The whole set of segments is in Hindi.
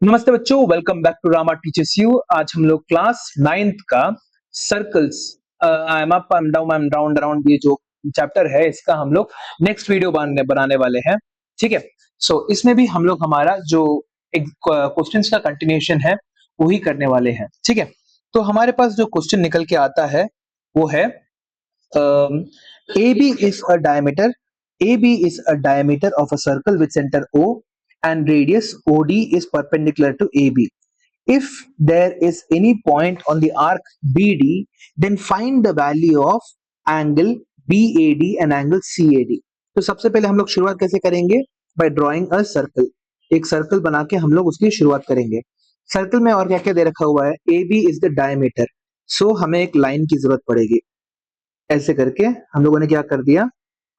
नमस्ते बच्चों, welcome back to Rama teachers you. आज हम लोग क्लास 9th का circles I am up, I am down, I am round around, ये जो चैप्टर है इसका हम लोग नेक्स्ट वीडियो बनाने वाले हैं। ठीक है, सो इसमें भी हम लोग हमारा जो एक क्वेश्चंस का कंटिन्यूएशन है वही करने वाले हैं। ठीक है, तो हमारे पास जो क्वेश्चन निकल के आता है वो है AB is a diameter. AB is a diameter of a circle with center O and radius OD is perpendicular to AB. If there is any point on the arc BD, then find the value of angle BAD and angle CAD. तो सबसे पहले हम लोग शुरुआत कैसे करेंगे? By drawing a circle. एक सर्कल बना के हम लोग उसकी शुरुआत करेंगे। सर्कल में और क्या क्या दे रखा हुआ है? AB is the diameter. So हमें एक लाइन की जरूरत पड़ेगी। ऐसे करके हम लोगों ने क्या कर दिया,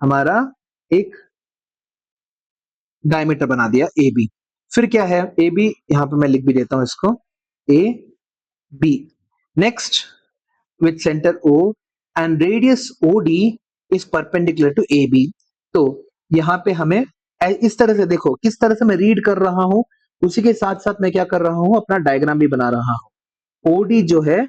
हमारा एक डायमीटर बना दिया ए बी। फिर क्या है, ए बी यहां पे मैं लिख भी देता हूं इसको, A B. Next, with centre O and radius O D is perpendicular to A B. तो यहां पे हमें इस तरह से देखो, किस तरह से मैं रीड कर रहा हूं, उसी के साथ साथ मैं क्या कर रहा हूं, अपना डायग्राम भी बना रहा हूं। ओडी जो है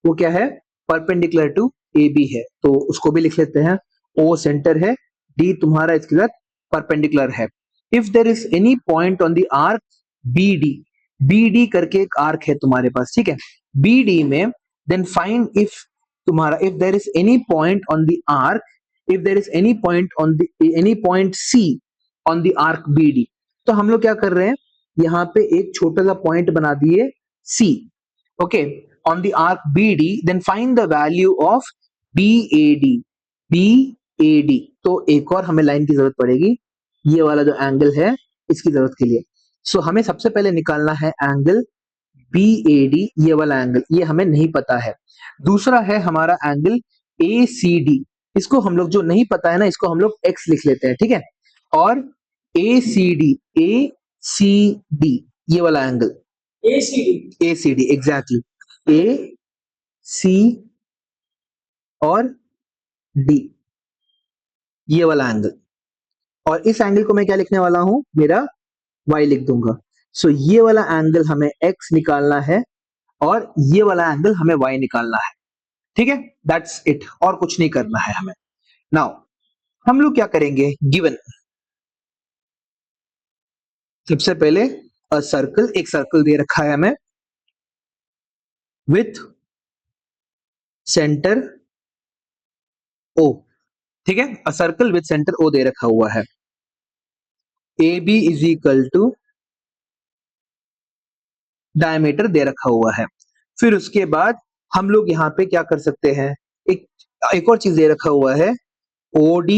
वो क्या है, परपेंडिकुलर टू ए बी है, तो उसको भी लिख लेते हैं। ओ सेंटर है, डी तुम्हारा इसके साथ परपेंडिकुलर है। If there is any point on the arc B D, B D करके एक आर्क है तुम्हारे पास, ठीक है, बी डी में देन फाइंड इफ तुम्हारा, if there is any point on the arc, if there is any point on the any point C on the arc B D. तो हम लोग क्या कर रहे हैं, यहाँ पे एक छोटा सा पॉइंट बना दिए सी, okay, on the arc BD, then find the value of BAD. BAD, तो एक और हमें लाइन की जरूरत पड़ेगी, ये वाला जो एंगल है इसकी जरूरत के लिए। सो हमें सबसे पहले निकालना है एंगल BAD, ये वाला एंगल, ये हमें नहीं पता है। दूसरा है हमारा एंगल ACD, इसको हम लोग जो नहीं पता है ना, इसको हम लोग X लिख लेते हैं, ठीक है। और ACD, ACD ये वाला एंगल, ACD एग्जैक्टली, ए सी और डी ये वाला एंगल। और इस एंगल को मैं क्या लिखने वाला हूं, मेरा y लिख दूंगा। सो ये वाला एंगल हमें x निकालना है और ये वाला एंगल हमें y निकालना है, ठीक है, दैट्स इट, और कुछ नहीं करना है हमें। नाउ हम लोग क्या करेंगे, गिवन सबसे पहले अ सर्कल, एक सर्कल दे रखा है हमें विथ सेंटर O, ठीक है, a circle with centre O दे रखा हुआ है। A B is equal to diameter दे रखा हुआ है। फिर उसके बाद हम लोग यहाँ पे क्या कर सकते हैं, एक और चीज दे रखा हुआ है, OD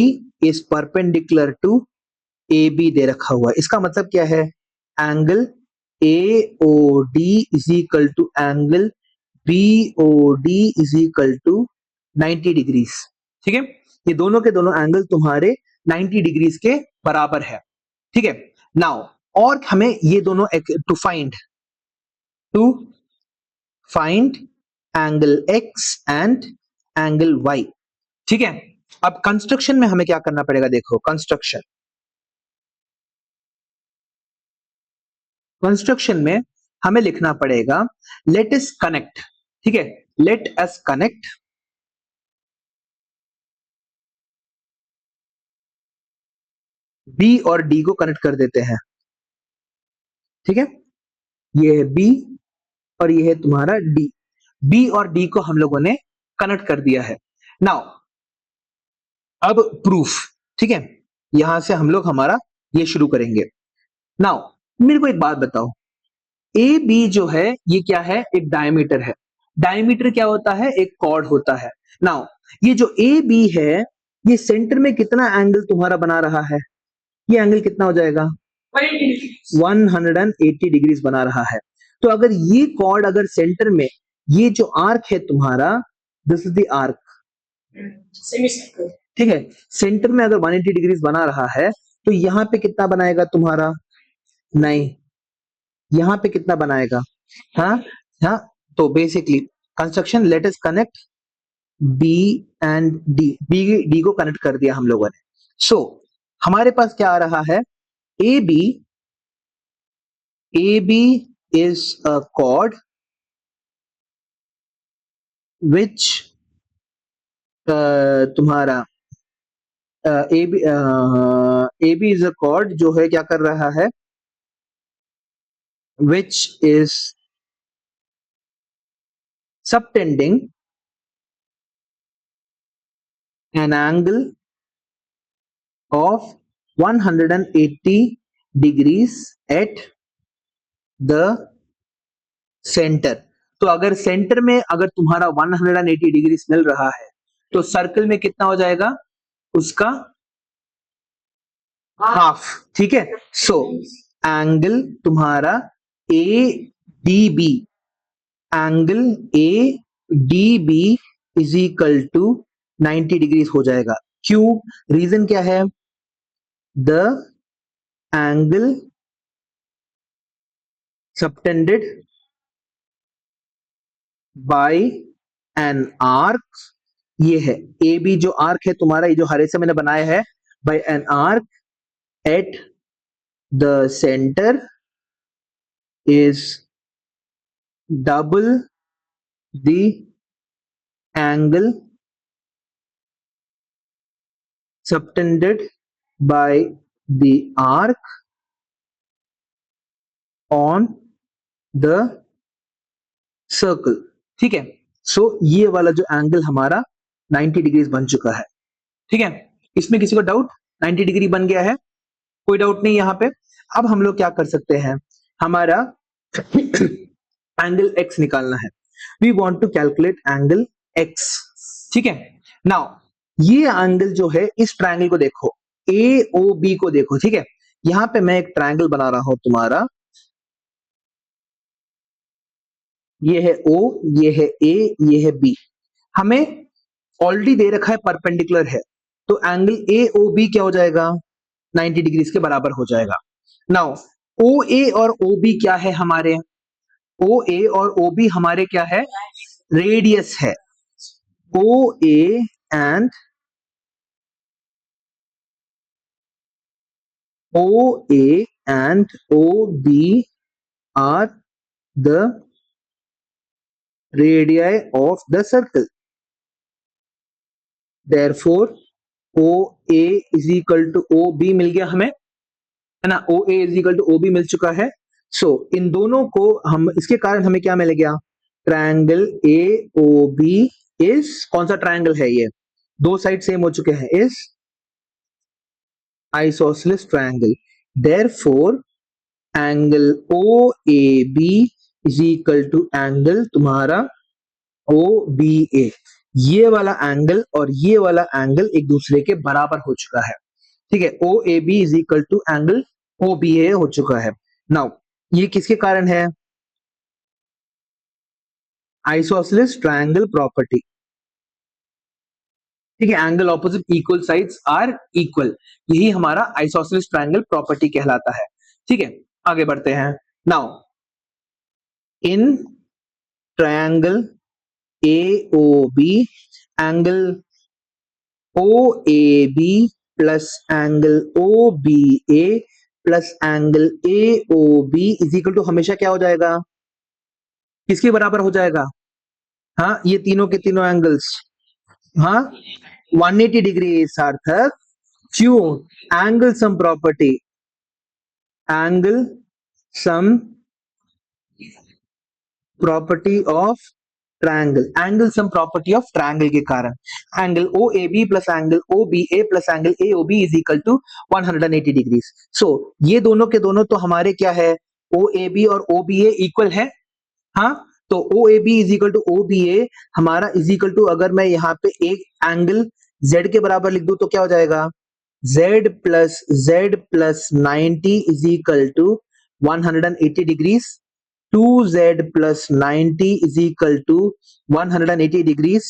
is perpendicular to AB दे रखा हुआ है। इसका मतलब क्या है, angle AOD is equal to angle BOD is equal to 90 degrees, ठीक है, ये दोनों के दोनों एंगल तुम्हारे 90 डिग्रीज के बराबर है, ठीक है। नाउ और हमें ये दोनों to find angle X and angle Y, ठीक है। अब कंस्ट्रक्शन में हमें क्या करना पड़ेगा, देखो कंस्ट्रक्शन में हमें लिखना पड़ेगा लेट अस कनेक्ट, ठीक है, लेट अस कनेक्ट B और D को कनेक्ट कर देते हैं, ठीक है, ये है B और ये है तुम्हारा D, B और D को हम लोगों ने कनेक्ट कर दिया है। नाउ अब प्रूफ, ठीक है, यहां से हम लोग हमारा ये शुरू करेंगे। नाउ मेरे को एक बात बताओ, ए बी जो है ये क्या है, एक डायमीटर है। डायमीटर क्या होता है, एक कॉर्ड होता है। नाउ ये जो ए बी है, ये सेंटर में कितना एंगल तुम्हारा बना रहा है, ये एंगल कितना हो जाएगा, 180 डिग्रीज बना रहा है। तो अगर ये कॉर्ड अगर सेंटर में, ये जो आर्क है तुम्हारा, दिस इज द आर्क, ठीक है, सेंटर में अगर 180 डिग्रीज बना रहा है, तो यहां पे कितना बनाएगा तुम्हारा, नहीं, यहां पे कितना बनाएगा, हाँ हाँ। तो basically construction, let us connect B and D, B को कनेक्ट कर दिया हम लोगों ने। सो हमारे पास क्या आ रहा है, A B is a chord which तुम्हारा A B is a chord जो है क्या कर रहा है, which is subtending an angle of 180 degrees at the center. तो अगर सेंटर में अगर तुम्हारा 180 डिग्रीज मिल रहा है तो सर्कल में कितना हो जाएगा उसका हाफ, ठीक है। सो एंगल तुम्हारा A D B, angle A D B is equal to 90 degrees हो जाएगा। क्यों? रीजन क्या है? The angle subtended by an arc, ये है ए बी जो आर्क है तुम्हारा, ये जो हरे से मैंने बनाया है, by an arc at the centre is double the angle subtended by the arc on the circle, ठीक है। सो ये वाला जो एंगल हमारा 90 डिग्रीज बन चुका है, ठीक है। इसमें किसी को डाउट? 90 डिग्री बन गया है, कोई डाउट नहीं यहाँ पे। अब हम लोग क्या कर सकते हैं, हमारा एंगल x निकालना है। We want to calculate angle x, ठीक है। नाउ ये एंगल जो है, इस ट्रायंगल को देखो, ए ओ बी को देखो, ठीक है। यहाँ पे मैं एक ट्रायंगल बना रहा हूं तुम्हारा, ये है O, ये है A, ये है B। हमें ऑलरेडी दे रखा है परपेंडिकुलर है, तो एंगल ए ओ बी क्या हो जाएगा? 90 डिग्रीज के बराबर हो जाएगा। नाउ ओ ए और ओ बी क्या है हमारे? ओ ए और ओ बी हमारे क्या है? रेडियस है। O A and O A and O B are the radii of the circle. Therefore, OA is equal to OB मिल गया हमें, है ना। OA is equal to OB मिल चुका है। सो इन दोनों को हम, इसके कारण हमें क्या मिल गया? ट्रायंगल AOB इज, कौन सा ट्रायंगल है ये? दो साइड सेम हो चुके हैं, is isosceles triangle. Therefore, angle OAB is equal to angle तुम्हारा OBA। ये वाला एंगल और ये वाला एंगल एक दूसरे के बराबर हो चुका है, ठीक है। OAB is equal to angle OBA हो चुका है। नाउ ये किसके कारण है? आइसोसेलेस ट्रायंगल प्रॉपर्टी, ठीक है। Angle opposite equal sides are equal, यही हमारा आइसोसेलेस ट्रायंगल प्रॉपर्टी कहलाता है, ठीक है। आगे बढ़ते हैं। Now in triangle AOB, angle OAB plus angle OBA plus angle AOB is equal to हमेशा क्या हो जाएगा? किसके बराबर हो जाएगा? हाँ, ये तीनों के तीनों एंगल्स, हाँ 180 डिग्री सार्थक। क्यों? Angle sum property, angle sum property of triangle, angle sum property of triangle के कारण angle OAB plus angle OBA plus angle AOB is equal to 180 degrees. So ये दोनों के दोनों तो हमारे क्या है? OAB और OBA इक्वल है, हाँ। तो OAB is equal to OBA हमारा इज इक्वल टू, अगर मैं यहाँ पे एक एंगल Z के बराबर लिख दूं तो क्या हो जाएगा? Z plus 90 is equal to 180 degrees. 2Z plus 90 is equal to 180 degrees.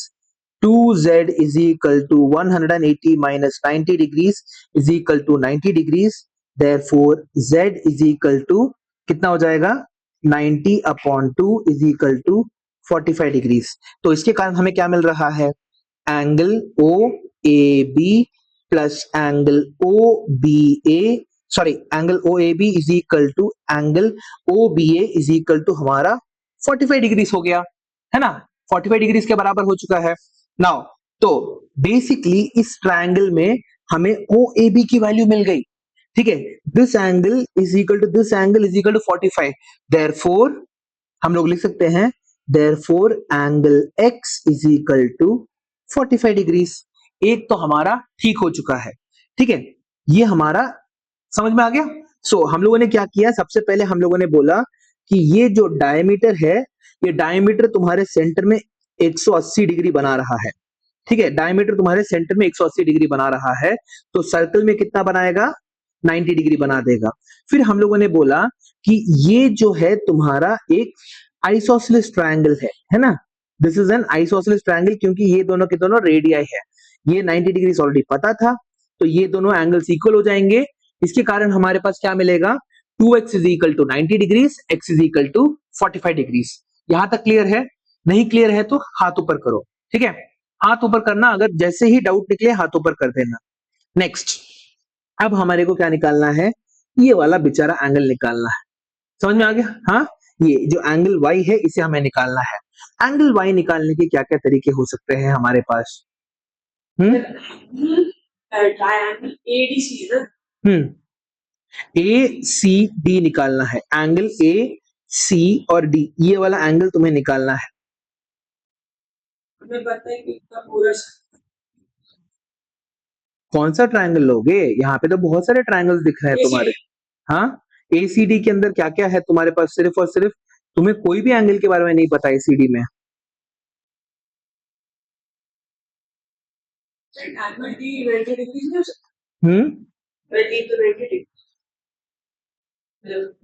2Z is equal to 180 minus 90 degrees is equal to 90 degrees. Therefore, Z is equal to कितना हो जाएगा? 90 upon 2 is equal to 45 degrees. तो इसके कारण हमें क्या मिल रहा है? Angle OAB plus angle OBA sorry angle O A B is equal to angle O B A is equal to हमारा 45 डिग्रीज हो गया, है ना, 45 डिग्रीज के बराबर हो चुका है। नाउ तो बेसिकली इस ट्रायंगल में हमें ओ ए बी की वैल्यू मिल गई, ठीक है, this angle is equal to this angle is equal to 45, therefore हम लोग लिख सकते हैं therefore angle x is equal to 45 degrees. एक तो हमारा ठीक हो चुका है, ठीक है, ये हमारा समझ में आ गया। सो हम लोगों ने क्या किया, सबसे पहले हम लोगों ने बोला कि ये जो डायमीटर है, ये डायमीटर तुम्हारे सेंटर में 180 डिग्री बना रहा है, ठीक है, डायमीटर तुम्हारे सेंटर में 180 डिग्री बना रहा है, तो सर्कल में कितना बनाएगा, 90 डिग्री बना देगा। फिर हम लोगों ने बोला कि ये जो है तुम्हारा एक आइसोसेलेस ट्रायंगल है ना, this is an isosceles triangle, क्योंकि ये दोनों के दोनों रेडियाई है, ये 90 डिग्री ऑलरेडी पता था, तो ये दोनों एंगल्स इक्वल हो जाएंगे, इसके कारण हमारे पास क्या मिलेगा, 2x is equal to 90 degrees, x is equal to 45 degrees. यहां तक क्लियर है? नहीं क्लियर है तो हाथ ऊपर करो, ठीक है, हाथ ऊपर करना, अगर जैसे ही डाउट निकले हाथ ऊपर कर देना। नेक्स्ट, अब हमारे को क्या निकालना है, ये वाला बेचारा एंगल निकालना है, समझ में आ गया, हाँ, ये जो एंगल y है इसे हमें निकालना है। एंगल y निकालने के क्या क्या तरीके हो सकते हैं हमारे पास, ट्रायंगल एडीसी ए सी डी निकालना है, एंगल ए सी और डी, ये वाला एंगल तुम्हें निकालना है। हमें पता है कि इसका पूरा कौन सा ट्रायंगल लोगे, यहाँ पे तो बहुत सारे ट्रायंगल्स दिख रहे हैं तुम्हारे, हाँ, एसीडी के अंदर क्या क्या है तुम्हारे पास, सिर्फ और सिर्फ तुम्हें कोई भी एंगल के बारे में नहीं पता एसीडी में, एंगल डी 90 डिग्री है, 20 तो 90 डिग्री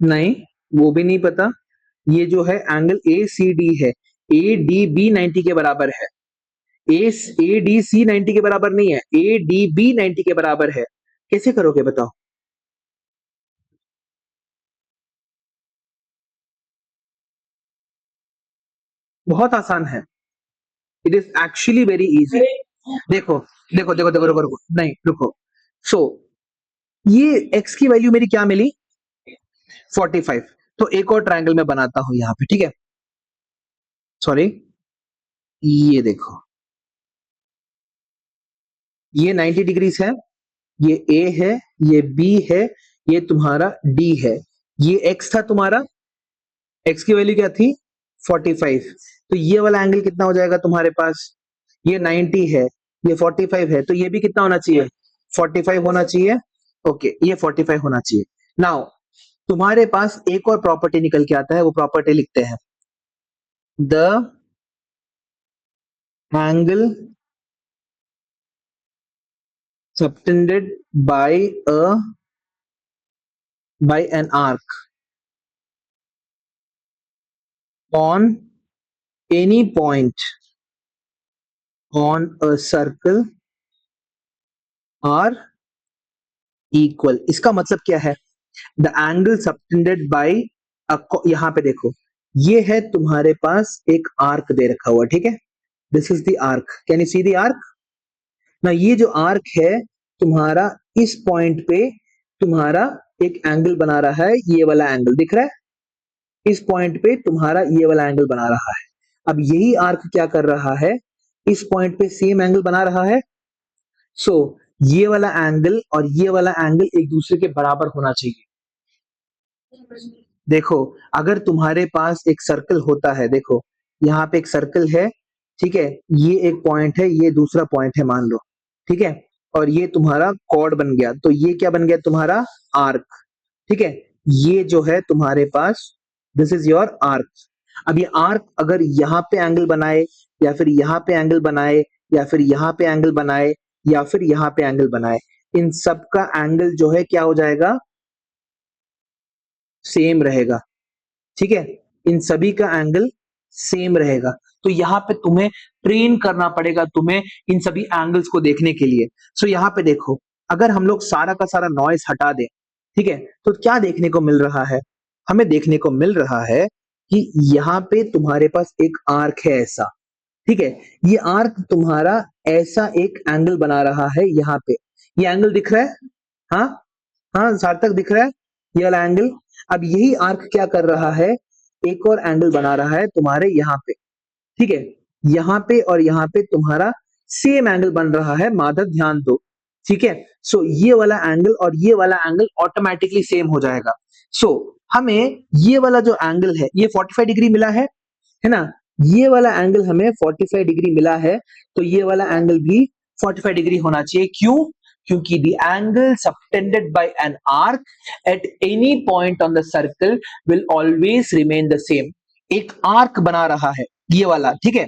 नहीं, वो भी नहीं पता। ये जो है एंगल ए सी डी है, ए डी बी 90 के बराबर है, ए डी सी 90 के बराबर नहीं है, ए डी बी 90 के बराबर है। कैसे करोगे बताओ? बहुत आसान है, it is actually very easy. देखो देखो देखो देखो रुको रुको, नहीं रुको, सो ये x की वैल्यू मेरी क्या मिली, 45, तो एक और ट्रायंगल मैं बनाता हूं यहाँ पे, ठीक है, सॉरी, ये देखो, ये 90 डिग्रीज है, ये A है, ये B है, ये तुम्हारा D है, ये x था तुम्हारा, x की वैल्यू क्या थी, 45, तो ये वाला एंगल कितना हो जाएगा तुम्हारे पास, ये 90 है, ये 45 है, तो ये भी कितना होना चाहिए, 45 होना चाहिए, ओके, ये 45 होना चाहिए। नाउ तुम्हारे पास एक और प्रॉपर्टी निकल के आता है, वो प्रॉपर्टी लिखते हैं, the angle subtended by an arc on any point on a circle are equal। इसका मतलब क्या है, द एंगल सबटेंडेड बाय, यहां पे देखो, ये है तुम्हारे पास एक आर्क दे रखा हुआ, ठीक है, this is the arc, can you see the arc ना, ये जो आर्क है तुम्हारा, इस पॉइंट पे तुम्हारा एक एंगल बना रहा है, ये वाला एंगल दिख रहा है, इस पॉइंट पे तुम्हारा ये वाला एंगल बना रहा है। अब यही आर्क क्या कर रहा है, इस पॉइंट पे सेम एंगल बना रहा है, सो ये वाला एंगल और ये वाला एंगल एक दूसरे के बराबर होना चाहिए। देखो अगर तुम्हारे पास एक सर्कल होता है, देखो यहाँ पे एक सर्कल है, ठीक है, ये एक पॉइंट है, ये दूसरा पॉइंट है मान लो, ठीक है, और ये तुम्हारा कॉर्ड बन गया, तो ये क्या बन गया तुम्हारा आर्क, ठीक है, ये जो है तुम्हारे पास, दिस इज योर आर्क। अब ये आर्क अगर यहाँ पे एंगल बनाए, या फिर यहाँ पे एंगल बनाए, या फिर यहाँ पे एंगल बनाए, या फिर यहाँ पे एंगल बनाए, इन सब का एंगल जो है क्या हो जाएगा, सेम रहेगा, ठीक है, इन सभी का एंगल सेम रहेगा। तो यहाँ पे तुम्हें ट्रेन करना पड़ेगा तुम्हें इन सभी एंगल्स को देखने के लिए। सो यहाँ पे देखो, अगर हम लोग सारा का सारा नॉइस हटा दें, ठीक है, तो क्या देखने को मिल रहा है, हमें देखने को मिल रहा है कि यहाँ पे तुम्हारे पास एक आर्क है ऐसा, ठीक है, ये आर्क तुम्हारा ऐसा एक एंगल बना रहा है यहाँ पे, ये एंगल दिख रहा है, हाँ, हाँ सार्थक दिख रहा है ये वाला एंगल। अब यही आर्क क्या कर रहा है, एक और एंगल बना रहा है तुम्हारे यहाँ पे, ठीक है, यहाँ पे और यहाँ पे तुम्हारा सेम एंगल बन रहा है, माधव ध्यान दो, ठीक है। सो ये वाला एंगल और ये वाला एंगल ऑटोमेटिकली सेम हो जाएगा। सो हमें ये वाला जो एंगल है ये 45 डिग्री मिला है ना, ये वाला एंगल हमें 45 डिग्री मिला है, तो ये वाला एंगल भी 45 डिग्री होना चाहिए। क्यों? क्योंकि the angle subtended by an arc at any point on the circle will always remain the same। एक आर्क बना रहा है ये वाला, ठीक है।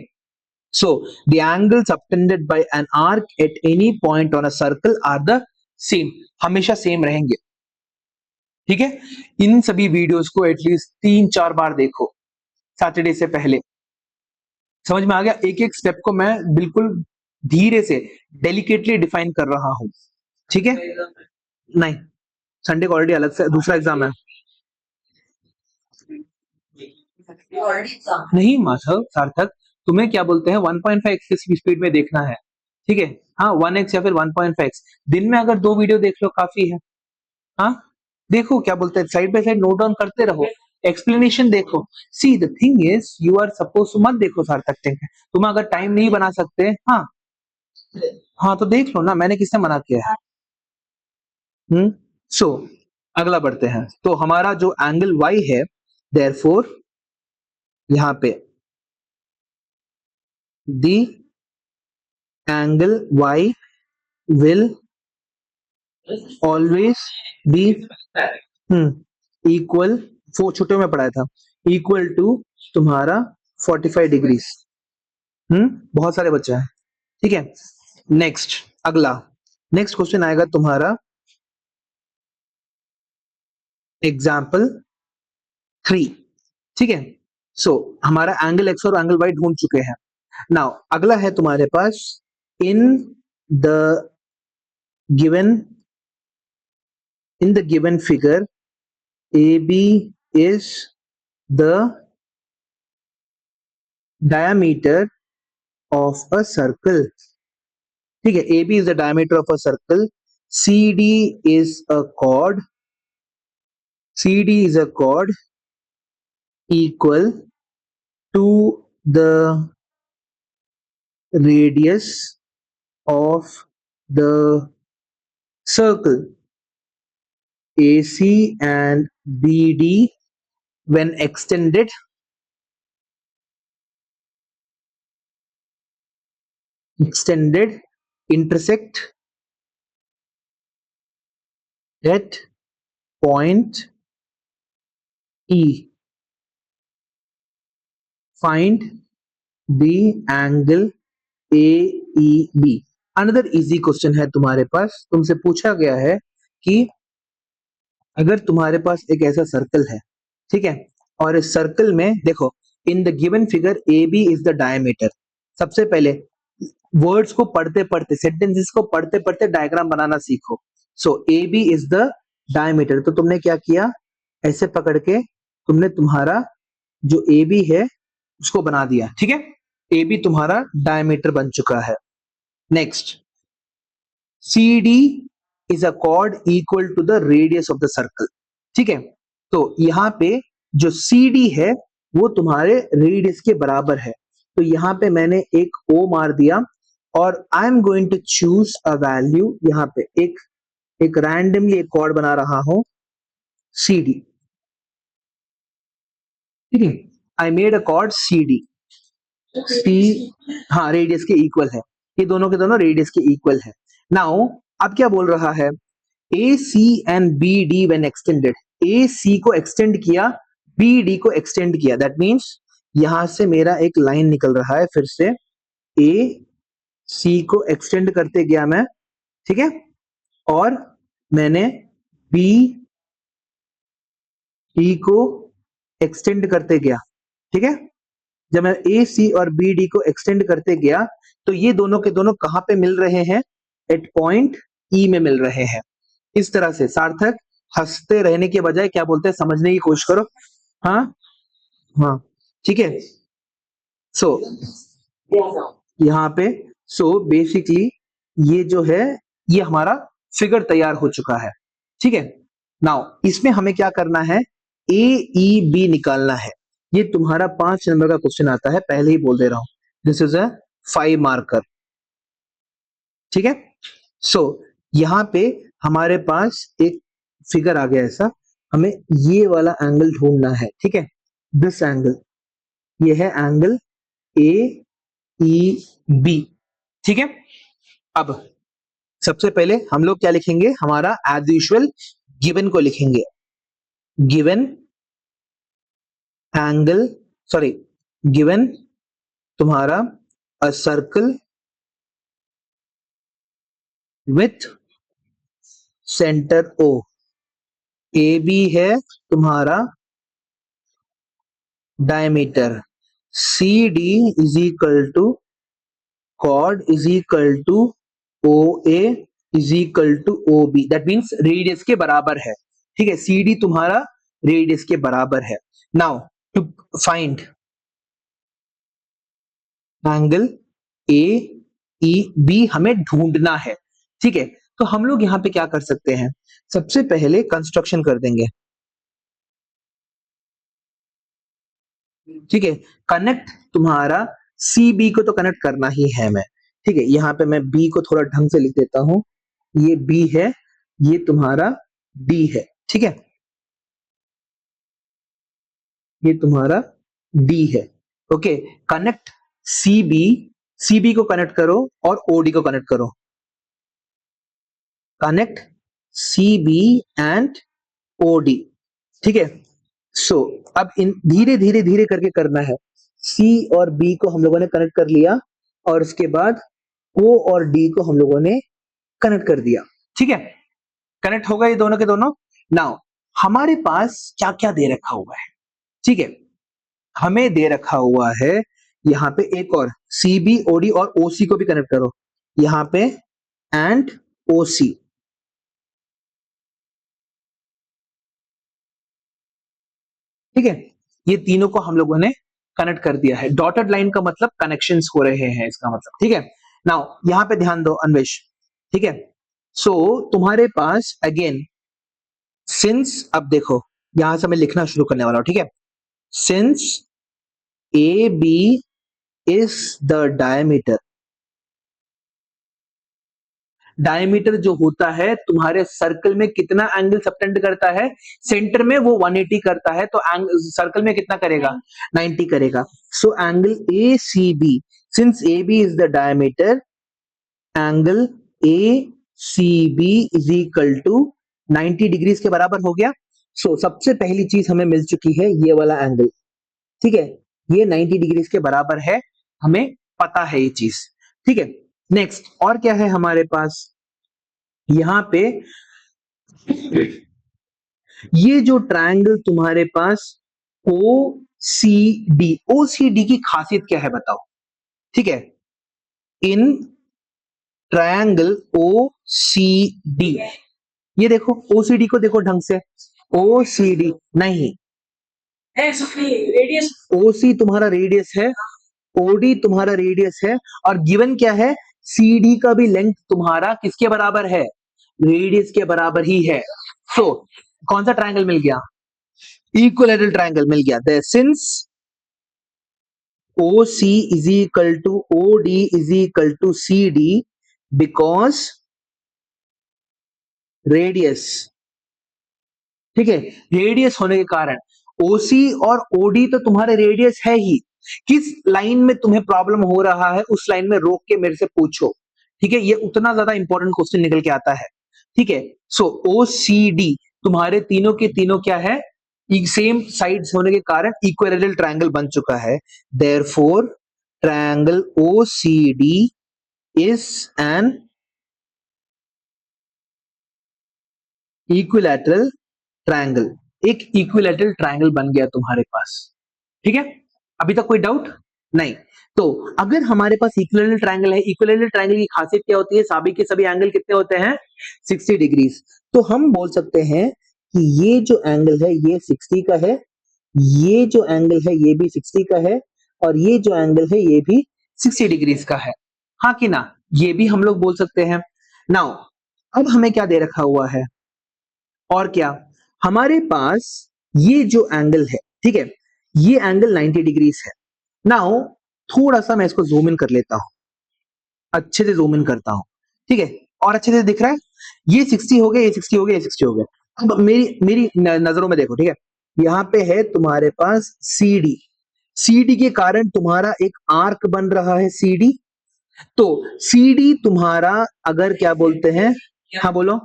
So the angles subtended by an arc at any point on a circle are the same, हमेशा सेम रहेंगे, ठीक है। इन सभी वीडियोस को एटलीस्ट 3-4 बार देखो सैटरडे से पहले, समझ में आ गया। एक एक स्टेप को मैं बिल्कुल धीरे से डेलिकेटली डिफाइन कर रहा हूं, ठीक है। नहीं, संडे को ऑलरेडी अलग से दूसरा एग्जाम है। नहीं माधव सार्थक, तुम्हें क्या बोलते हैं 1.5x की स्पीड में देखना है, ठीक है। हाँ 1x या फिर 1.5x, दिन में अगर 2 वीडियो देख लो काफी है। हाँ देखो क्या बोलते हैं, side by side note down करते रहो, एक्सप्लेनेशन देखो। See the thing is you are suppose मत देखो सार्थक टेक, तुम अगर टाइम नहीं बना सकते, हाँ हाँ तो देख लो ना, मैंने किसने मना किया है। सो अगला बढ़ते हैं, तो हमारा जो एंगल y है, देयरफॉर यहां पे the angle y will always be equal, वो छोटे में पढ़ाया था, इक्वल टू तुम्हारा 45 डिग्रीज। बहुत सारे बच्चे हैं, ठीक है। नेक्स्ट अगला, नेक्स्ट क्वेश्चन आएगा तुम्हारा एग्जाम्पल 3, ठीक है। सो हमारा एंगल एक्स और एंगल वाई ढूंढ चुके हैं। नाउ अगला है तुम्हारे पास, in the given figure AB is the diameter of a circle, ठीक है। AB is the diameter of a circle, CD is a chord, CD is a chord equal to the radius of the circle AC and BD when extended intersect at point E, find the angle AEB। Another easy question है तुम्हारे पास, तुमसे पूछा गया है कि अगर तुम्हारे पास एक ऐसा सर्कल है, ठीक है, और इस सर्कल में देखो, in the given figure A B is the diameter. सबसे पहले वर्ड्स को पढ़ते पढ़ते, सेंटेंसेस को पढ़ते पढ़ते डायग्राम बनाना सीखो। So A B is the diameter, तो तुमने क्या किया, ऐसे पकड़ के तुमने तुम्हारा जो ए बी है उसको बना दिया, ठीक है। ए बी तुम्हारा डायमीटर बन चुका है। Next, C D is a chord equal to the radius of the circle, ठीक है। तो यहाँ पे जो सी डी है वो तुम्हारे रेडियस के बराबर है, तो यहाँ पे मैंने एक ओ मार दिया और I am going to choose a value, यहाँ पे एक रैंडमली एक कॉर्ड बना रहा हूं सी डी, ठीक है। I made a chord C D, C, हाँ रेडियस के इक्वल है, ये दोनों के दोनों रेडियस के इक्वल है। नाउ अब क्या बोल रहा है, A C and B D when extended, A C को एक्सटेंड किया, बी डी को एक्सटेंड किया, दैट मींस यहां से मेरा एक लाइन निकल रहा है, फिर से ए सी को एक्सटेंड करते गया मैं, ठीक है, और मैंने बी डी को एक्सटेंड करते गया, ठीक है। जब मैं ए सी और बी डी को एक्सटेंड करते गया तो ये दोनों के दोनों कहां पे मिल रहे हैं, एट पॉइंट ई में मिल रहे हैं। इस तरह से सार्थक हंसते रहने के बजाय क्या बोलते हैं, समझने की कोशिश करो। हाँ हाँ ठीक है। सो यहाँ पे बेसिकली ये जो है ये हमारा फिगर तैयार हो चुका है, ठीक है। नाउ इसमें हमें क्या करना है, ए ई बी निकालना है। ये तुम्हारा 5 नंबर का क्वेश्चन आता है, पहले ही बोल दे रहा हूं, दिस इज अ 5 मार्कर। ठीक है। सो यहां पे हमारे पास एक फिगर आ गया ऐसा, हमें ये वाला एंगल ढूंढना है। ठीक है, दिस एंगल, ये है एंगल ए ई बी। ठीक है। अब सबसे पहले हम लोग क्या लिखेंगे, हमारा एज यूजुअल गिवन को लिखेंगे। गिवन एंगल, सॉरी, गिवन तुम्हारा a circle with centre O. A B है तुम्हारा diameter, C D is equal to chord is equal to O A is equal to O B, that means radius के बराबर है। ठीक है, सी डी तुम्हारा रेडियस के बराबर है। Now to find angle A E B हमें ढूंढना है। ठीक है, तो हम लोग यहां पे क्या कर सकते हैं, सबसे पहले कंस्ट्रक्शन कर देंगे। ठीक है, कनेक्ट तुम्हारा सी बी को तो कनेक्ट करना ही है मैं। ठीक है, यहां पे मैं बी को थोड़ा ढंग से लिख देता हूं, ये बी है, ये तुम्हारा डी है। ठीक है, ये तुम्हारा डी है। Okay, connect C B, C B को कनेक्ट करो और ओडी को कनेक्ट करो। Connect C B and O D. ठीक है, सो अब इन धीरे धीरे धीरे करके करना है। सी और बी को हम लोगों ने कनेक्ट कर लिया और उसके बाद ओ और डी को हम लोगों ने कनेक्ट कर दिया। ठीक है, कनेक्ट हो गए ये दोनों के दोनों। नाउ हमारे पास क्या क्या दे रखा हुआ है। ठीक है, हमें दे रखा हुआ है यहाँ पे एक और सी बी ओ डी और ओ सी को भी कनेक्ट करो यहाँ पे, एंड ओ सी। ठीक है, ये तीनों को हम लोगों ने कनेक्ट कर दिया है। डॉटेड लाइन का मतलब कनेक्शंस हो रहे हैं इसका मतलब। ठीक है, नाउ यहां पे ध्यान दो अन्वेश। ठीक है, सो तुम्हारे पास अगेन सिंस, अब देखो यहां से मैं लिखना शुरू करने वाला हूं। ठीक है, since A B is the diameter, diameter जो होता है तुम्हारे सर्कल में कितना एंगल सबटेंड करता है, सेंटर में वो 180 करता है, तो सर्कल में कितना करेगा, 90 करेगा। So angle A C B, since A B is the diameter, angle A C B is equal to 90 degrees के बराबर हो गया। सो सबसे पहली चीज हमें मिल चुकी है ये वाला एंगल। ठीक है, ये 90 डिग्रीज के बराबर है, हमें पता है ये चीज। ठीक है, नेक्स्ट और क्या है हमारे पास, यहां पे ये जो ट्रायंगल तुम्हारे पास ओ सी डी, ओ सी डी की खासियत क्या है बताओ। ठीक है, in triangle O C D, ये देखो ओ सी डी को देखो ढंग से, ओ सी डी नहीं, रेडियस ओ सी तुम्हारा रेडियस है, ओडी तुम्हारा रेडियस है, और गिवन क्या है, सी डी का भी लेंथ तुम्हारा किसके बराबर है, रेडियस के बराबर ही है। सो कौन सा ट्रायंगल मिल गया, इक्विलैटरल ट्रायंगल मिल गया। Since O C is equal to O D is equal to C D, because radius, ठीक है, रेडियस होने के कारण ओसी और ओडी तो तुम्हारे रेडियस है ही, किस लाइन में तुम्हें प्रॉब्लम हो रहा है उस लाइन में रोक के मेरे से पूछो। ठीक है, ये उतना ज्यादा इंपॉर्टेंट क्वेश्चन निकल के आता है। ठीक है, सो ओ सी डी तुम्हारे तीनों के तीनों क्या है, सेम साइड्स होने के कारण इक्विलैटरल ट्रायंगल बन चुका है। Therefore triangle O C D is an equilateral triangle, एक इक्विलैटरल ट्रायंगल बन गया तुम्हारे पास। ठीक है, अभी तक कोई डाउट नहीं। तो अगर हमारे पास इक्विलैटरल ट्रायंगल है, इक्विलैटरल ट्रायंगल की खासियत क्या होती है, सभी के सभी एंगल कितने होते हैं, 60 डिग्रीज। तो हम बोल सकते हैं कि ये जो एंगल है ये 60 का है, ये जो एंगल है ये भी 60 का है, और ये जो एंगल है ये भी 60 डिग्रीज का है। हाँ कि ना, ये भी हम लोग बोल सकते हैं। नाउ अब हमें क्या दे रखा हुआ है, और क्या, हमारे पास ये जो एंगल है, ठीक है, ये एंगल 90 डिग्रीज है। नाउ थोड़ा सा मैं इसको जूम इन कर लेता हूं, अच्छे से जूम इन करता हूं, ठीक है, और अच्छे से दिख रहा है, ये 60 हो गया, ये 60 हो गया, ये 60 हो गया। अब मेरी मेरी नजरों में देखो, ठीक है, यहाँ पे है तुम्हारे पास सी डी, सी डी के कारण तुम्हारा एक आर्क बन रहा है सी डी। तो सी डी तुम्हारा अगर क्या बोलते हैं, हाँ बोलो,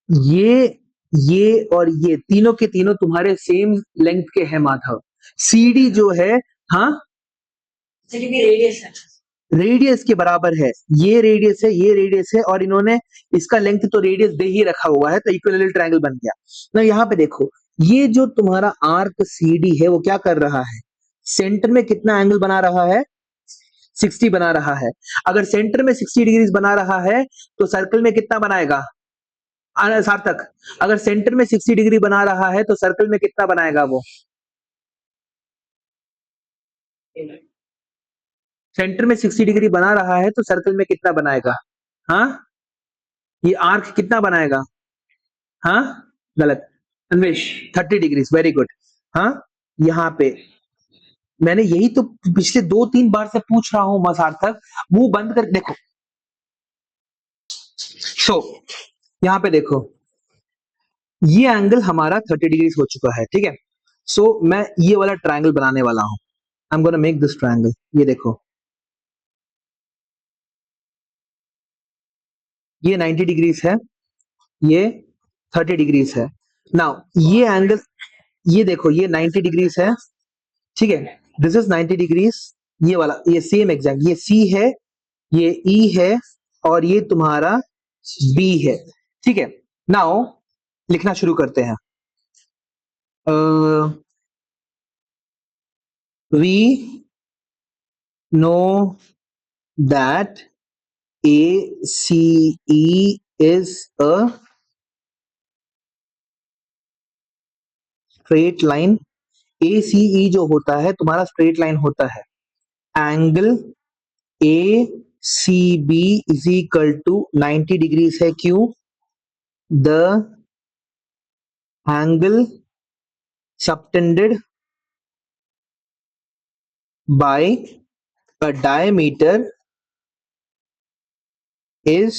ये और ये तीनों के तीनों तुम्हारे सेम लेंथ के हैं माधव। सी डी जो है, हाँ, सिटी की रेडियस है। रेडियस के बराबर है, ये रेडियस है, ये रेडियस है, और इन्होंने इसका लेंथ तो रेडियस दे ही रखा हुआ है, तो इक्विलेटरल ट्रायंगल बन गया ना। यहाँ पे देखो, ये जो तुम्हारा आर्क सी डी है वो क्या कर रहा है, सेंटर में कितना एंगल बना रहा है, 60 बना रहा है। अगर सेंटर में 60 डिग्रीज बना रहा है तो सर्कल में कितना बनाएगा, सार्थक, अगर सेंटर में 60 डिग्री बना रहा है तो सर्कल में कितना बनाएगा वो, सेंटर में 60 डिग्री बना रहा है तो सर्कल में कितना बनाएगा, हाँ, ये आर्क कितना बनाएगा, हाँ, गलत, अन्वेश 30 डिग्रीज, वेरी गुड। हाँ, यहाँ पे मैंने यही तो पिछले 2-3 बार से पूछ रहा हूं सार्थक, मुंह बंद कर देखो। सो यहाँ पे देखो, ये एंगल हमारा 30 डिग्रीज हो चुका है, ठीक है। सो मैं ये वाला ट्रायंगल बनाने वाला हूं, I am gonna make this triangle. ये देखो, ये 90 डिग्रीज है, ये 30 डिग्रीज है। नाउ ये एंगल, ये देखो, ये 90 डिग्रीज है, ठीक है, दिस इज 90 डिग्रीज, ये वाला, ये सेम एग्जैक्ट, ये सी है, ये ई है, और ये तुम्हारा बी है, ठीक है। नाउ लिखना शुरू करते हैं। We know that ACE is a straight line। ACE जो होता है तुम्हारा स्ट्रेट लाइन होता है। Angle ACB is equal to 90 degrees है, क्यों, the angle subtended by a diameter is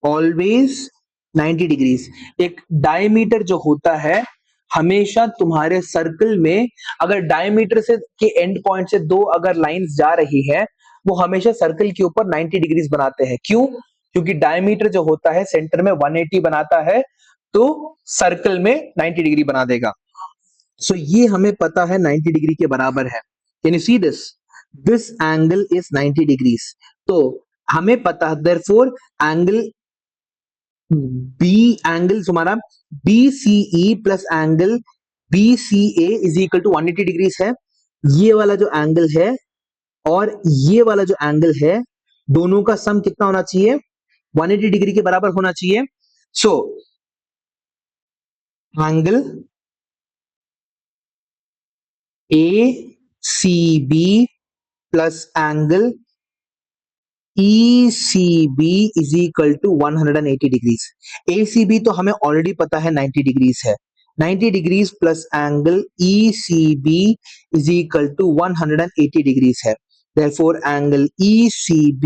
always 90 degrees. एक डायमीटर जो होता है हमेशा तुम्हारे सर्कल में, अगर डायमीटर से के एंड पॉइंट से दो अगर लाइंस जा रही है, वो हमेशा सर्कल के ऊपर 90 डिग्रीज बनाते हैं। क्यों, क्योंकि डायमीटर जो होता है सेंटर में 180 बनाता है, तो सर्कल में 90 डिग्री बना देगा। सो ये हमें पता है 90 डिग्री के बराबर है। Can you see this, this angle is 90 degrees. तो हमें पता है देयरफॉर एंगल बी, एंगल तुम्हारा BCE plus angle BCA is equal to 180 degrees है। ये वाला जो एंगल है और ये वाला जो एंगल है, दोनों का सम कितना होना चाहिए, 180 डिग्री के बराबर होना चाहिए। So angle ACB plus angle ECB is equal to 180 degrees. ACB तो हमें ऑलरेडी पता है 90 डिग्रीज है, 90 degrees plus angle ECB is equal to 180 degrees है। Therefore angle ECB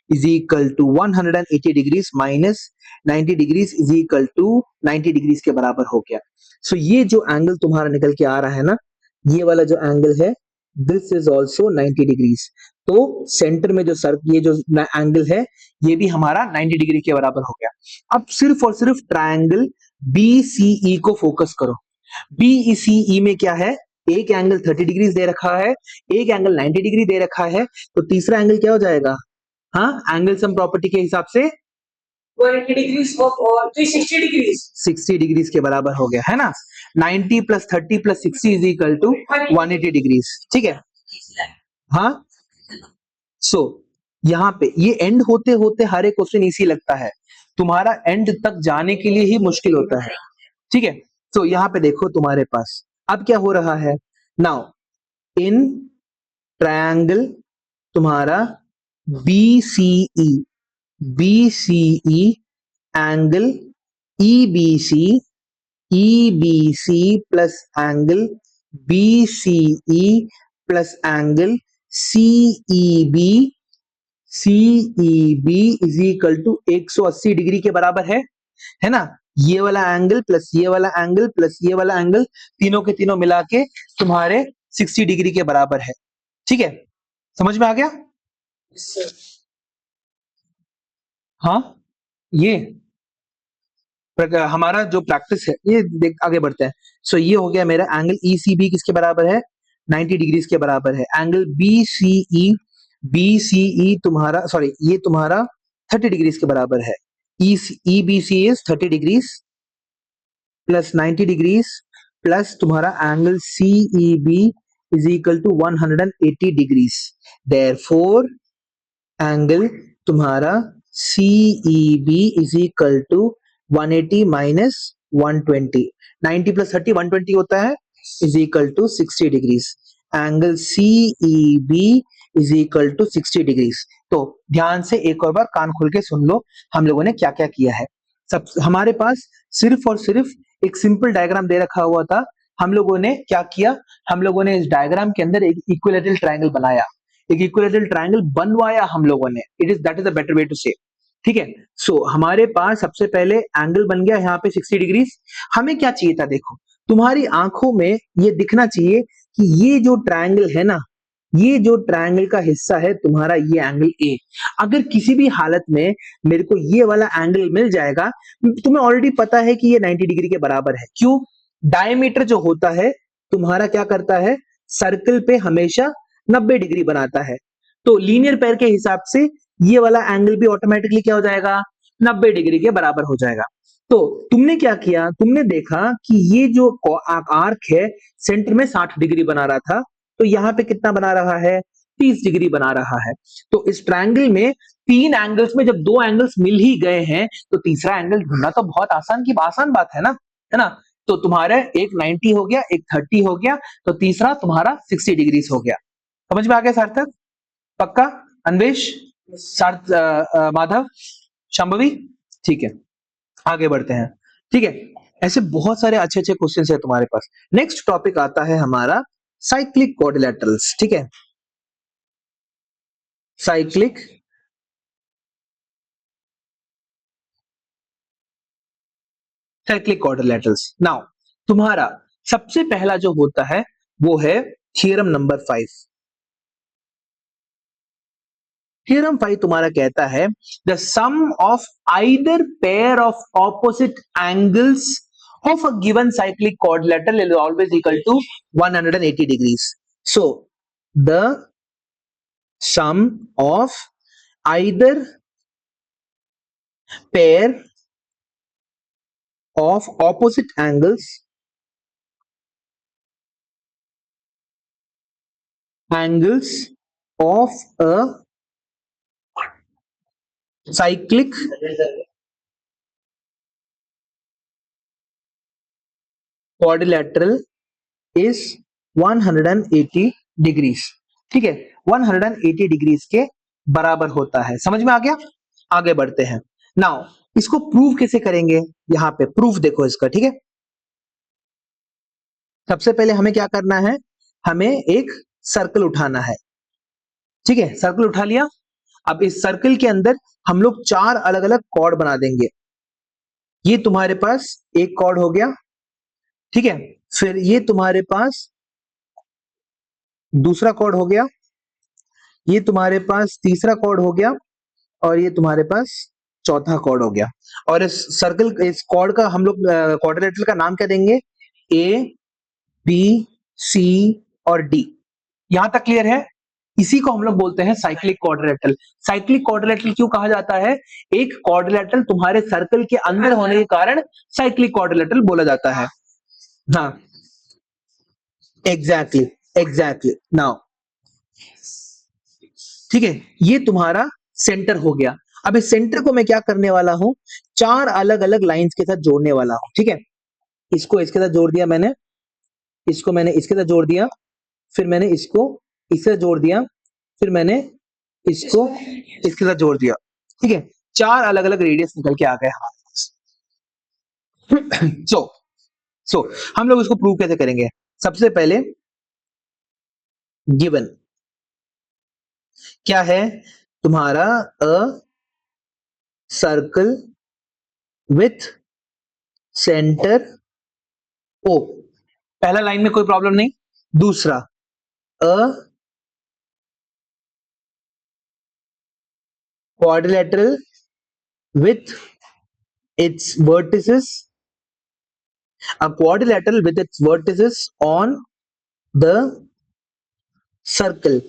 is equal to 180 degrees minus 90 degrees is equal to 90 degrees के बराबर हो गया। सो ये जो एंगल तुम्हारा निकल के आ रहा है ना, ये वाला जो एंगल है, दिस इज ऑल्सो 90 डिग्रीज। तो सेंटर में जो ये जो एंगल है, ये भी हमारा 90 डिग्री के बराबर हो गया। अब सिर्फ और सिर्फ ट्रायंगल BCE को फोकस करो। BCE में क्या है, एक एंगल 30 डिग्री दे रखा है, एक एंगल 90 डिग्री दे रखा है, तो तीसरा एंगल क्या हो जाएगा, हाँ, एंगल सम प्रॉपर्टी के हिसाब से 180 डिग्रीज और 360 डिग्रीज, 60 डिग्रीज के बराबर हो गया है ना। 90 plus 30 plus 60 is equal to 180 degrees, ठीक है। हाँ, सो यहाँ पे ये एंड होते होते हर एक क्वेश्चन इसी लगता है, तुम्हारा एंड तक जाने के लिए ही मुश्किल होता है, ठीक है। तो यहाँ पे देखो तुम्हारे पास अब क्या हो रहा है, नाउ इन ट्रायंगल तुम्हारा BCE, BCE angle EBC, EBC plus angle BCE plus angle CEB, CEB is equal to 180 degree के बराबर है ना। ये वाला एंगल प्लस ये वाला एंगल प्लस ये वाला एंगल, तीनों के तीनों मिला के तुम्हारे 60 डिग्री के बराबर है। ठीक है, समझ में आ गया? Yes, sir. हाँ, ये हमारा जो प्रैक्टिस है, ये देख आगे बढ़ते हैं। सो ये हो गया मेरा एंगल ECB किसके बराबर है, 90 डिग्री के बराबर है। एंगल BCE तुम्हारा, सॉरी ये तुम्हारा 30 डिग्री के बराबर है। EBC is 30 degree plus 90 degree plus तुम्हारा angle CEB is equal to 180 degree. Therefore angle तुम्हारा CEB is equal to 180 minus 120, 90 plus 30 120 होता है, is equal to 60 degree. Angle CEB is equal to 60 degree. तो ध्यान से एक और बार कान खोल के सुन लो, हम लोगों ने क्या क्या किया है। सब हमारे पास सिर्फ और सिर्फ एक सिंपल डायग्राम दे रखा हुआ था। हम लोगों ने क्या किया, हम लोगों ने इस डायग्राम के अंदर एक इक्विलैटरल ट्रायंगल बनाया, एक इक्विलैटरल ट्रायंगल बनवाया हम लोगों ने। That is a better way to say. ठीक है, सो हमारे पास सबसे पहले एंगल बन गया यहाँ पे 60 डिग्री। हमें क्या चाहिए था, देखो तुम्हारी आंखों में ये दिखना चाहिए कि ये जो ट्रायंगल है ना, ये जो ट्रायंगल का हिस्सा है तुम्हारा, ये एंगल ए, अगर किसी भी हालत में मेरे को ये वाला एंगल मिल जाएगा, तुम्हें ऑलरेडी पता है कि ये 90 डिग्री के बराबर है। क्यों? डायमीटर जो होता है तुम्हारा क्या करता है, सर्कल पे हमेशा 90 डिग्री बनाता है। तो लीनियर पेयर के हिसाब से ये वाला एंगल भी ऑटोमेटिकली क्या हो जाएगा, 90 डिग्री के बराबर हो जाएगा। तो तुमने क्या किया, तुमने देखा कि ये जो आर्क है सेंटर में 60 डिग्री बना रहा था, तो यहाँ पे कितना बना रहा है, 30 डिग्री बना रहा है। तो इस ट्रायंगल में तीन एंगल्स में जब दो एंगल्स मिल ही गए हैं, तो तीसरा एंगल ढूंढना तो बहुत आसान बात है ना। तो तुम्हारा एक 90 हो गया, एक 30 हो गया, तो तीसरा तुम्हारा 60 डिग्री हो गया। समझ में आ गया सार्थक? पक्का? अन्वेश, माधव, शांभवी, ठीक है, आगे बढ़ते हैं। ठीक है, ऐसे बहुत सारे अच्छे अच्छे क्वेश्चन है तुम्हारे पास। नेक्स्ट टॉपिक आता है हमारा साइक्लिक क्वाड्रिलेटरल्स। ठीक है, साइक्लिक क्वाड्रिलेटरल्स। नाउ तुम्हारा सबसे पहला जो होता है वो है थ्योरम नंबर 5। थ्योरम 5 तुम्हारा कहता है the sum of either pair of opposite angles of a given cyclic quadrilateral is always equal to 180 degrees. So the sum of either pair of opposite angles of a cyclic quadrilateral is 180 degrees. ठीक है, 180 डिग्रीज के बराबर होता है। समझ में आ गया? आगे बढ़ते हैं। नाउ इसको प्रूव कैसे करेंगे, यहां पे प्रूफ देखो इसका। ठीक है, सबसे पहले हमें क्या करना है, हमें एक सर्कल उठाना है। ठीक है, सर्कल उठा लिया। अब इस सर्कल के अंदर हम लोग चार अलग अलग कॉर्ड बना देंगे। ये तुम्हारे पास एक कॉर्ड हो गया। ठीक है, फिर ये तुम्हारे पास दूसरा कॉर्ड हो गया, ये तुम्हारे पास तीसरा कॉर्ड हो गया, और ये तुम्हारे पास चौथा कॉर्ड हो गया। और इस सर्कल, इस कॉर्ड का हम लोग क्वाड्रिलेटरल का नाम क्या देंगे, ए बी सी और डी। यहां तक क्लियर है? इसी को हम लोग बोलते हैं साइक्लिक क्वाड्रिलेटरल। साइक्लिक क्वाड्रिलेटरल क्यों कहा जाता है, एक क्वाड्रिलेटरल तुम्हारे सर्कल के अंदर होने के कारण साइक्लिक क्वाड्रिलेटरल बोला जाता है। हाँ, एग्जैक्टली नाउ। ठीक है, ये तुम्हारा सेंटर हो गया। अब इस सेंटर को मैं क्या करने वाला हूं, चार अलग अलग लाइंस के साथ जोड़ने वाला हूं। ठीक है, इसको इसके साथ जोड़ दिया मैंने, इसको मैंने इसके साथ जोड़ दिया, फिर मैंने इसको इससे जोड़ दिया, फिर मैंने इसको इसके साथ जोड़ दिया। ठीक है, 4 अलग अलग रेडियस निकल के आ गए हमारे पास। सो हम लोग इसको प्रूव कैसे करेंगे? सबसे पहले गिवन क्या है तुम्हारा, a circle with centre O. पहला लाइन में कोई प्रॉब्लम नहीं। दूसरा, a quadrilateral with its vertices, a quadrilateral with its vertices on the circle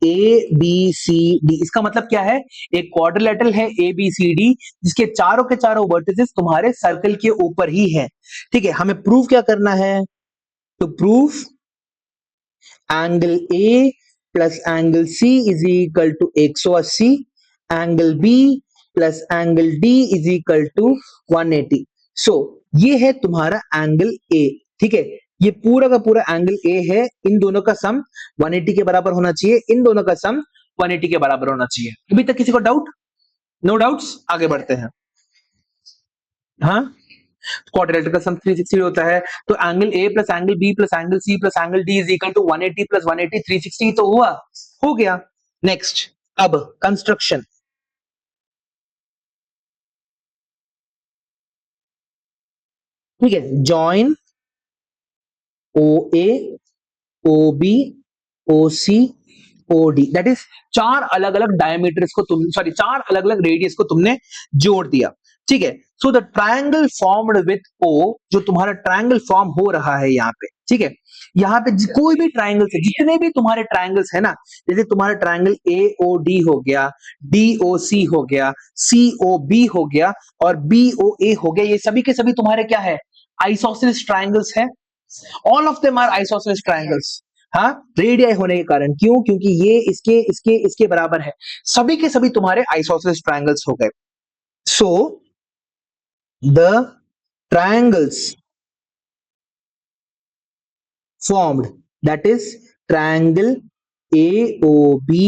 A B C D. इसका मतलब क्या है? एक क्वाड्रिलेटरल है ए बी सी डी जिसके चारों के चारों वर्टिसेस तुम्हारे सर्कल के ऊपर ही है। ठीक है, हमें प्रूव क्या करना है? तो prove angle A plus angle C is equal to 180, angle B plus angle D is equal to 180। So ये है तुम्हारा एंगल ए। ठीक है, ये पूरा का पूरा एंगल ए है। इन दोनों का सम 180 के बराबर होना चाहिए, इन दोनों का सम 180 के बराबर होना चाहिए। अभी तक किसी को डाउट? नो डाउट्स, आगे बढ़ते हैं। हाँ, क्वाड्रिलेटरल का सम 360 होता है, तो angle A plus angle B plus angle C plus angle D is equal to 180 plus 180 360 तो हुआ, हो गया। नेक्स्ट, अब कंस्ट्रक्शन। ठीक है, join O A O B O C O D, that is 4 अलग अलग डायमीटर्स को तुम, सॉरी 4 अलग अलग रेडियस को तुमने जोड़ दिया। ठीक है, so the triangle formed with O, जो तुम्हारा ट्रायंगल फॉर्म हो रहा है यहाँ पे। ठीक है, यहाँ पे कोई भी ट्रायंगल से, जितने भी तुम्हारे ट्रायंगल्स है ना, जैसे तुम्हारा ट्रायंगल ए ओ डी हो गया, डी ओ सी हो गया, सी ओ बी हो गया और बी ओ ए हो गया, ये सभी के सभी तुम्हारे क्या है? आइसोसेलेस ट्रायंगल्स है। All of them are isosceles triangles. हाँ, रेडियाई होने के कारण, क्यों? क्योंकि ये इसके इसके इसके बराबर है। सभी के सभी तुम्हारे आइसोसेलेस ट्रायंगल्स हो गए। So the triangles formed, that is triangle AOB,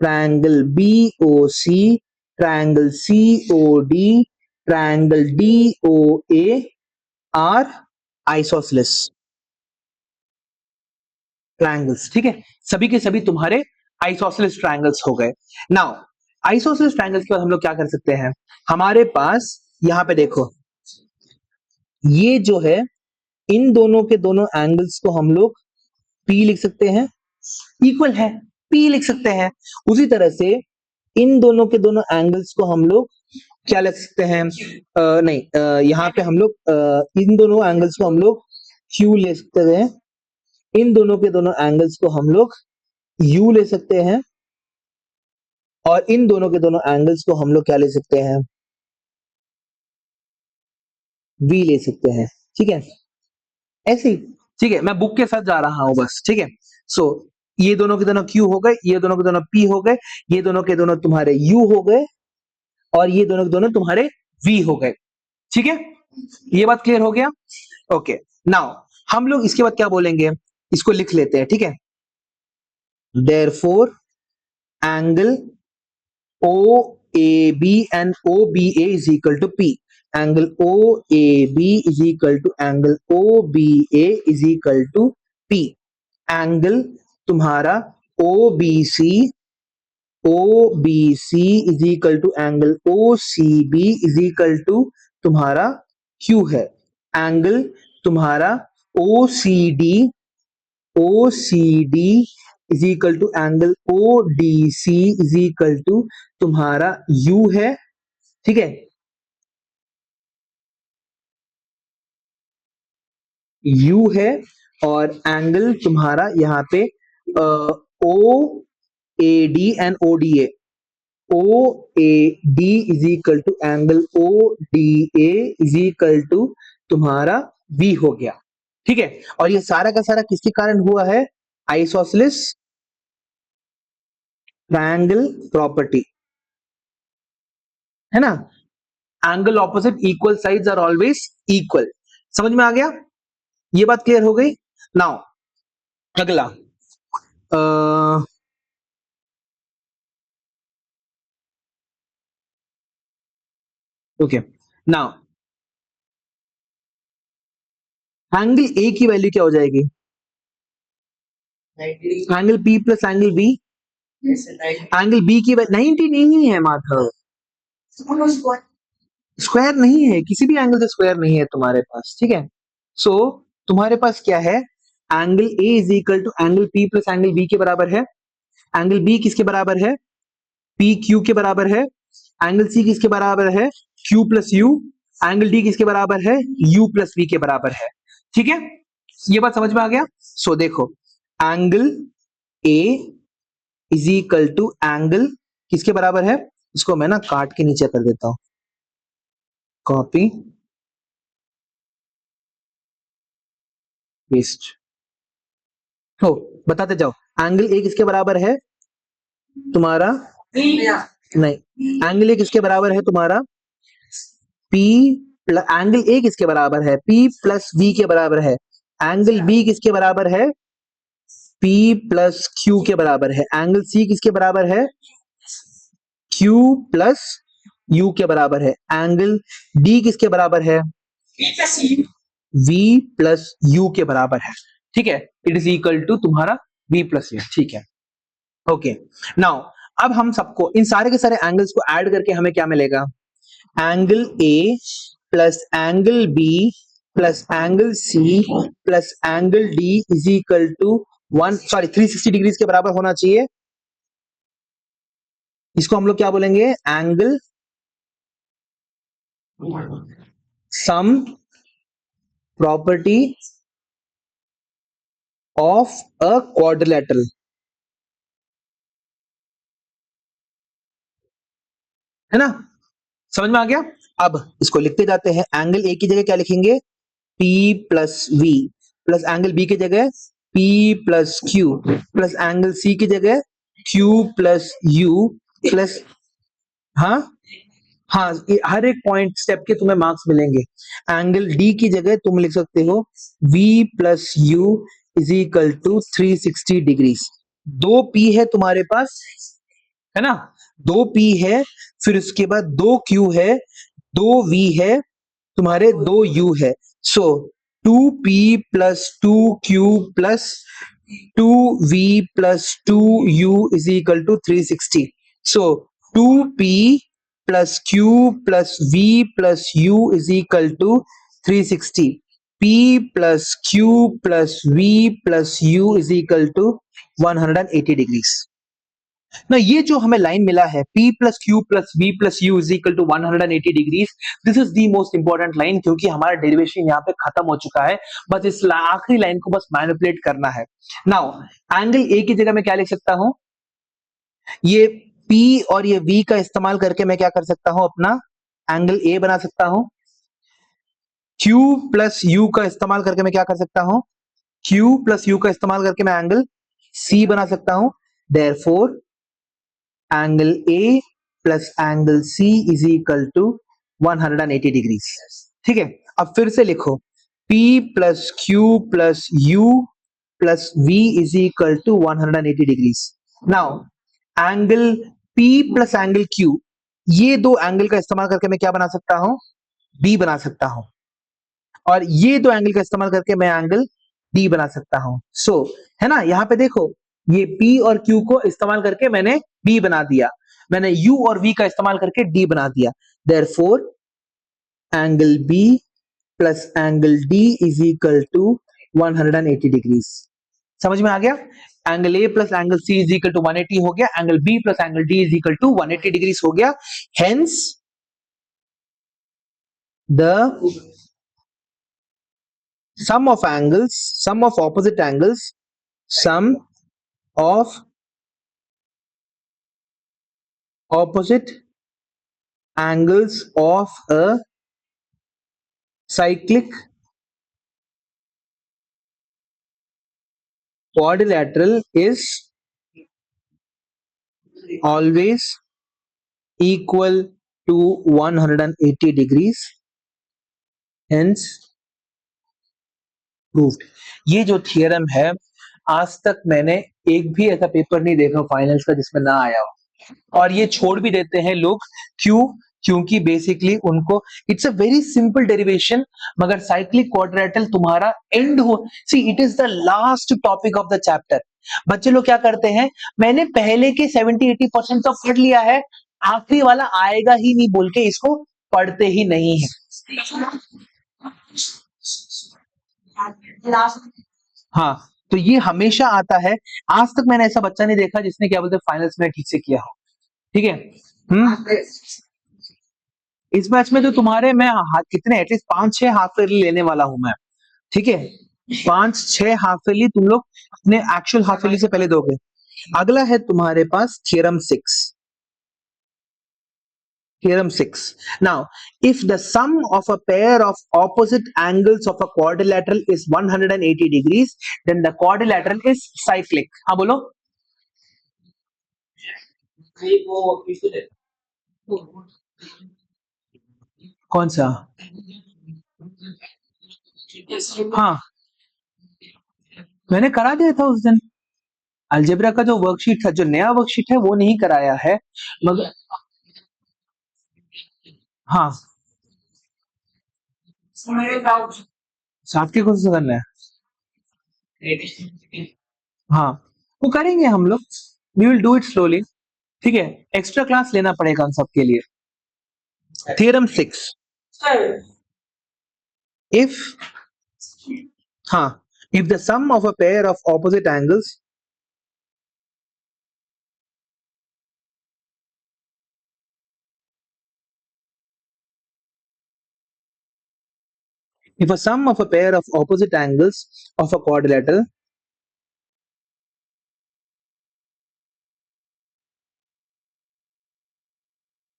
triangle BOC, triangle COD, triangle DOA are isosceles triangles. ठीक है, सभी के सभी तुम्हारे आइसोसेलेस ट्रायंगल्स हो गए। नाउ आइसोसेलेस ट्रायंगल्स के बाद हम लोग क्या कर सकते हैं? हमारे पास यहां पे देखो, ये जो है, इन दोनों के दोनों एंगल्स को हम लोग P लिख सकते हैं, इक्वल है, P लिख सकते हैं। उसी तरह से इन दोनों के दोनों एंगल्स को हम लोग क्या लिख सकते हैं? नहीं, यहाँ पे हम लोग इन दोनों एंगल्स को हम लोग Q ले सकते हैं, इन दोनों के दोनों एंगल्स को हम लोग U ले सकते हैं और इन दोनों के दोनों एंगल्स को हम लोग क्या ले सकते हैं? V ले सकते हैं। ठीक है, ऐसे ही। ठीक है, मैं बुक के साथ जा रहा हूं बस। ठीक है, सो ये दोनों के दोनों Q हो गए, ये दोनों के दोनों P हो गए, ये दोनों के दोनों तुम्हारे U हो गए और ये दोनों के दोनों तुम्हारे V हो गए। ठीक है, ये बात क्लियर हो गया? ओके, नाउ हम लोग इसके बाद क्या बोलेंगे? इसको लिख लेते हैं। ठीक है, therefore angle OAB and OBA is equal to P. Angle OAB is equal to angle OBA is equal to P. Angle तुम्हारा OBC is equal to angle OCB is equal to तुम्हारा Q है। एंगल तुम्हारा OCD is equal to angle ODC is equal to तुम्हारा U है। ठीक है, U है और एंगल तुम्हारा यहाँ पे OAD and ODA, OAD is equal to angle ODA is equal to तुम्हारा V हो गया। ठीक है, और ये सारा का सारा किसके कारण हुआ है? आइसोसेलेस ट्रायंगल प्रॉपर्टी, है ना? Angle opposite equal sides are always equal. समझ में आ गया? ये बात क्लियर हो गई? नाउ अगला, ओके, नाउ एंगल ए की वैल्यू क्या हो जाएगी? 90 angle P plus angle B, yes, 90 angle B की 90 नहीं है माधव, स्क्वायर नहीं है, किसी भी एंगल से स्क्वायर नहीं है तुम्हारे पास, ठीक है। सो तुम्हारे पास क्या है, angle A is equal to angle P plus angle B के बराबर है। एंगल बी किसके बराबर है? पी क्यू के बराबर है। एंगल सी किसके बराबर है? Q plus you. Angle D किसके बराबर है? यू प्लस वी के बराबर है, ठीक है। ये बात समझ में आ गया? सो देखो, angle A is equal to angle किसके बराबर है? इसको मैं ना काट के नीचे कर देता हूं, कॉपी पेस्ट। हो, बताते जाओ, एंगल ए किसके बराबर है तुम्हारा? नहीं, एंगल ए किसके बराबर है तुम्हारा? पी प्लस, एंगल ए किसके बराबर है? पी प्लस वी के बराबर है। एंगल बी किसके बराबर है? पी प्लस क्यू के बराबर है। एंगल सी किसके बराबर है? क्यू प्लस यू के बराबर है। एंगल डी किसके बराबर है? वी प्लस यू के बराबर है, ठीक है। इट इज इक्वल टू तुम्हारा वी प्लस यू, ठीक है। ओके, नाउ अब हम सबको इन सारे के सारे एंगल्स को ऐड करके हमें क्या मिलेगा? Angle A plus angle B plus angle C plus angle D is equal to 360 degree के बराबर होना चाहिए। इसको हम लोग क्या बोलेंगे? Angle sum property of a quadrilateral, है ना? समझ में आ गया? अब इसको लिखते जाते हैं। एंगल ए की जगह क्या लिखेंगे? P plus V plus angle B की जगह P plus Q plus angle C की जगह Q प्लस यू प्लस, हाँ हाँ, ये हर एक पॉइंट स्टेप के तुम्हें मार्क्स मिलेंगे। एंगल डी की जगह तुम लिख सकते हो V plus U is equal to 360 degree. दो P है तुम्हारे पास, है ना? दो P है, फिर उसके बाद दो Q है, दो V है, तुम्हारे दो U है। So 2P plus 2Q plus 2V plus 2U is equal to 360। So 2P plus Q plus V plus U is equal to 360। P plus Q plus V plus U is equal to 180 degrees. ना ये जो हमें लाइन मिला है P plus Q plus V plus U is equal to 180 degrees, this is the most important line, क्योंकि हमारा डेरिवेशन यहाँ पे खत्म हो चुका है। बस इस आखिरी लाइन को बस मैनिपुलेट करना है। नाउ एंगल ए की जगह मैं क्या लिख सकता हूं? ये P और ये V का इस्तेमाल करके मैं क्या कर सकता हूं? अपना एंगल ए बना सकता हूं। Q प्लस यू का इस्तेमाल करके मैं क्या कर सकता हूं? Q प्लस यू का इस्तेमाल करके मैं एंगल C बना सकता हूं। Therefore angle A plus angle C is equal to 180 degrees, ठीक है। अब फिर से लिखो, P plus Q plus U plus V is equal to 180 degrees. Now angle P plus angle Q, ये दो एंगल का इस्तेमाल करके मैं क्या बना सकता हूं? B बना सकता हूं। और ये दो एंगल का इस्तेमाल करके मैं एंगल D बना सकता हूं। सो है ना, यहां पे देखो, ये P और Q को इस्तेमाल करके मैंने B बना दिया, मैंने U और V का इस्तेमाल करके D बना दिया। Therefore angle B plus angle D is equal to 180 degrees. समझ में आ गया? Angle A plus angle C is equal to 180 हो गया, angle B plus angle D is equal to 180 degrees हो गया। Hence the sum of angles, sum of opposite angles, sum of opposite angles of a cyclic quadrilateral is always equal to 180 degrees, hence proved। ये जो थियरम है, आज तक मैंने एक भी ऐसा पेपर नहीं देखा फाइनल्स का जिसमें ना आया हो, और ये छोड़ भी देते हैं लोग, क्यों? क्योंकि बेसिकली उनको it's a very simple derivation, मगर साइक्लिक क्वाड्रिलेटरल तुम्हारा एंड हो, see it is the last topic of the chapter. बच्चे लोग क्या करते हैं, मैंने पहले के 70-80% तो पढ़ लिया है, आखिरी वाला आएगा ही नहीं बोल के इसको पढ़ते ही नहीं है। हाँ, तो ये हमेशा आता है। आज तक मैंने ऐसा बच्चा नहीं देखा जिसने क्या बोलते फाइनल्स में ठीक से किया हो। ठीक है। इस मैच में तो तुम्हारे मैं कितने एटलीस्ट 5-6 हाफ ईयरली लेने वाला हूं मैं। ठीक है, 5-6 हाफ ईयरली तुम लोग अपने एक्चुअल हाफ ईयरली से पहले दोगे। अगला है तुम्हारे पास theorem 6। Theorem 6. Now, if the sum of a pair of opposite angles of a quadrilateral is 180 degrees, then the quadrilateral is cyclic. हाँ बोलो। कौन सा? हाँ, मैंने करा दिया था उस दिन। अलजेब्रा का जो वर्कशीट था, जो नया वर्कशीट है वो नहीं कराया है, मगर हाँ साथ के कौन सा करना है? हाँ, वो करेंगे हम लोग, we will do it slowly. ठीक है, एक्स्ट्रा क्लास लेना पड़ेगा उन सबके लिए। थ्योरम 6, if हाँ, if the sum of a pair of opposite angles if a sum of a pair of opposite angles of a quadrilateral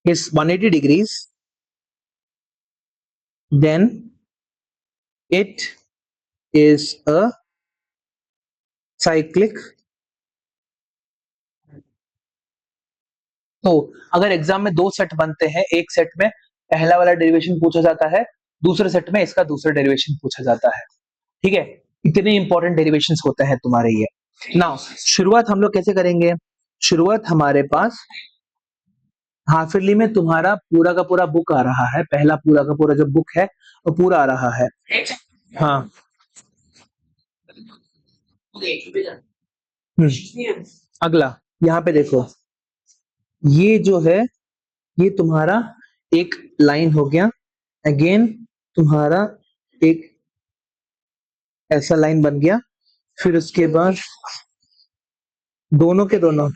is 180 degrees, then it is a cyclic। तो अगर एग्जाम में दो सेट बनते हैं, एक सेट में पहला वाला डेरिवेशन पूछा जाता है, दूसरे सेट में इसका दूसरा डेरिवेशन पूछा जाता है। ठीक है, इतने इंपॉर्टेंट डेरिवेशंस होते हैं तुम्हारे ये। नाउ शुरुआत हम लोग कैसे करेंगे? शुरुआत हमारे पास हाफ ईयरली में तुम्हारा पूरा का पूरा बुक आ रहा है, पहला पूरा का पूरा जो बुक है वो पूरा आ रहा है। हाँ, अगला यहाँ पे देखो, ये जो है ये तुम्हारा एक लाइन हो गया, अगेन तुम्हारा एक ऐसा लाइन बन गया, फिर उसके बाद दोनों के दोनों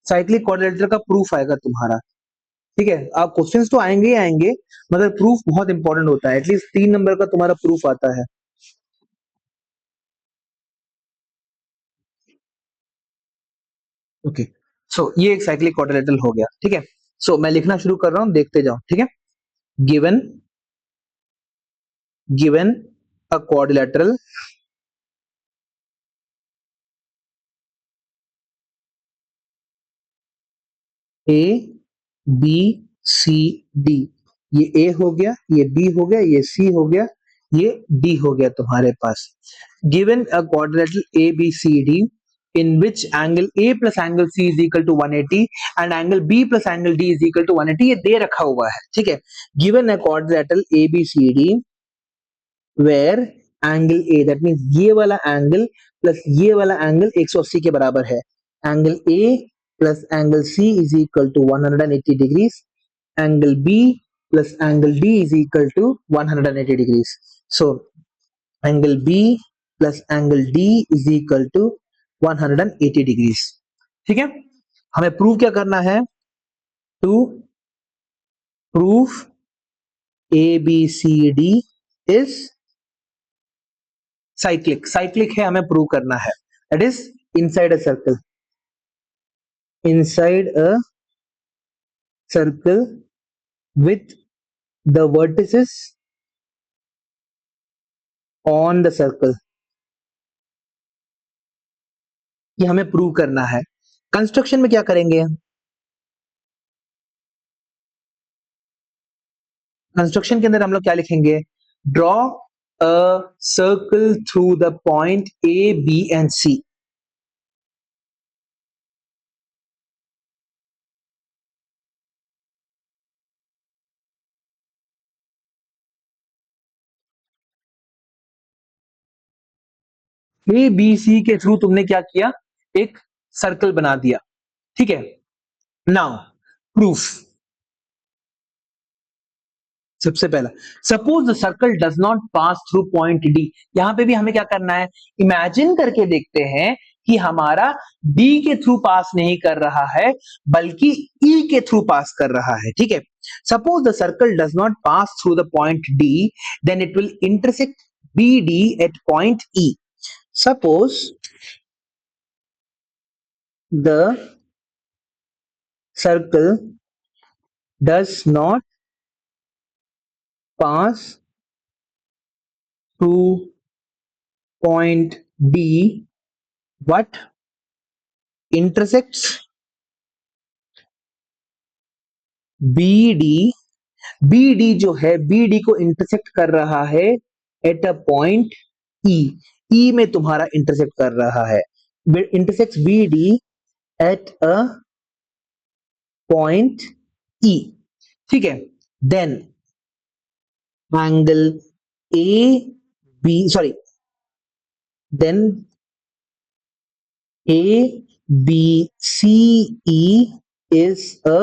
साइक्लिक क्वाड्रिलेटरल का प्रूफ आएगा तुम्हारा। ठीक है, आप क्वेश्चंस तो आएंगे ही आएंगे, मगर प्रूफ बहुत इंपॉर्टेंट होता है, एटलीस्ट 3 नंबर का तुम्हारा प्रूफ आता है। ओके, सो ये एक साइक्लिक क्वाड्रिलेटरल हो गया। ठीक है, सो मैं लिखना शुरू कर रहा हूं, देखते जाओ। ठीक है, given given a quadrilateral A B C D, ये ए हो गया, ये बी हो गया, ये सी हो गया, ये डी हो गया तुम्हारे पास। Given a quadrilateral A B C D in which angle A plus angle C is equal to 180 and angle B plus angle D is equal to 180, ये दे रखा हुआ है। ठीक है, given a quadrilateral ABCD where angle A, that means ये वाला एंगल प्लस ये वाला एंगल 180 के बराबर है, angle A plus angle C is equal to 180 degrees, angle B plus angle D is equal to 180 degrees, so angle B plus angle D is equal to 180 degrees। ठीक है, हमें प्रूव क्या करना है? To proof ABCD is cyclic. Cyclic है, हमें प्रूव करना है, that is inside a circle, inside a circle with the vertices on the circle, ये हमें प्रूव करना है। कंस्ट्रक्शन में क्या करेंगे? कंस्ट्रक्शन के अंदर हम लोग क्या लिखेंगे? Draw a circle through the point A, B and C। A B C के थ्रू तुमने क्या किया, एक सर्कल बना दिया, ठीक है। नाउ प्रूफ, सबसे पहला, suppose the circle does not pass through point D. यहां पे भी हमें क्या करना है, इमेजिन करके देखते हैं कि हमारा डी के थ्रू पास नहीं कर रहा है बल्कि ई के थ्रू पास कर रहा है, ठीक है। Suppose the circle does not pass through the point D, then it will intersect B D at point E. Suppose the circle does not pass through point D but intersects BD, BD जो है BD को इंटरसेक्ट कर रहा है at a point E, E में तुम्हारा इंटरसेक्ट कर रहा है, intersect BD at a point E, ठीक है। Then angle A B sorry then ABCE is a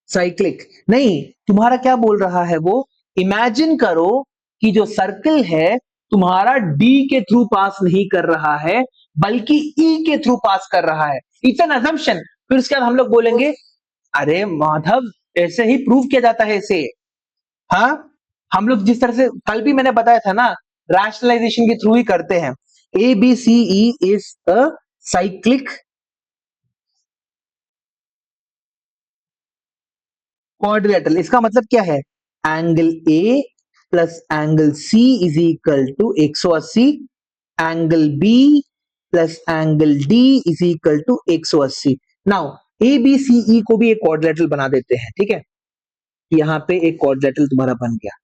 cyclic. नहीं, तुम्हारा क्या बोल रहा है वो, इमेजिन करो कि जो सर्कल है तुम्हारा डी के थ्रू पास नहीं कर रहा है बल्कि ई के थ्रू पास कर रहा है। It's an assumption. फिर उसके बाद हम लोग बोलेंगे अरे माधव ऐसे ही प्रूव किया जाता है इसे। हाँ, हम लोग जिस तरह से कल भी मैंने बताया था ना, रैशनलाइजेशन के थ्रू ही करते हैं। ABCE is a cyclic quadrilateral. इसका मतलब क्या है, angle A plus angle C is equal to 180, angle B plus angle D is equal to 180। Now ABCE को भी एक क्वाड्रिलेटरल बना देते हैं, ठीक है। यहां पे एक क्वाड्रिलेटरल तुम्हारा बन गया।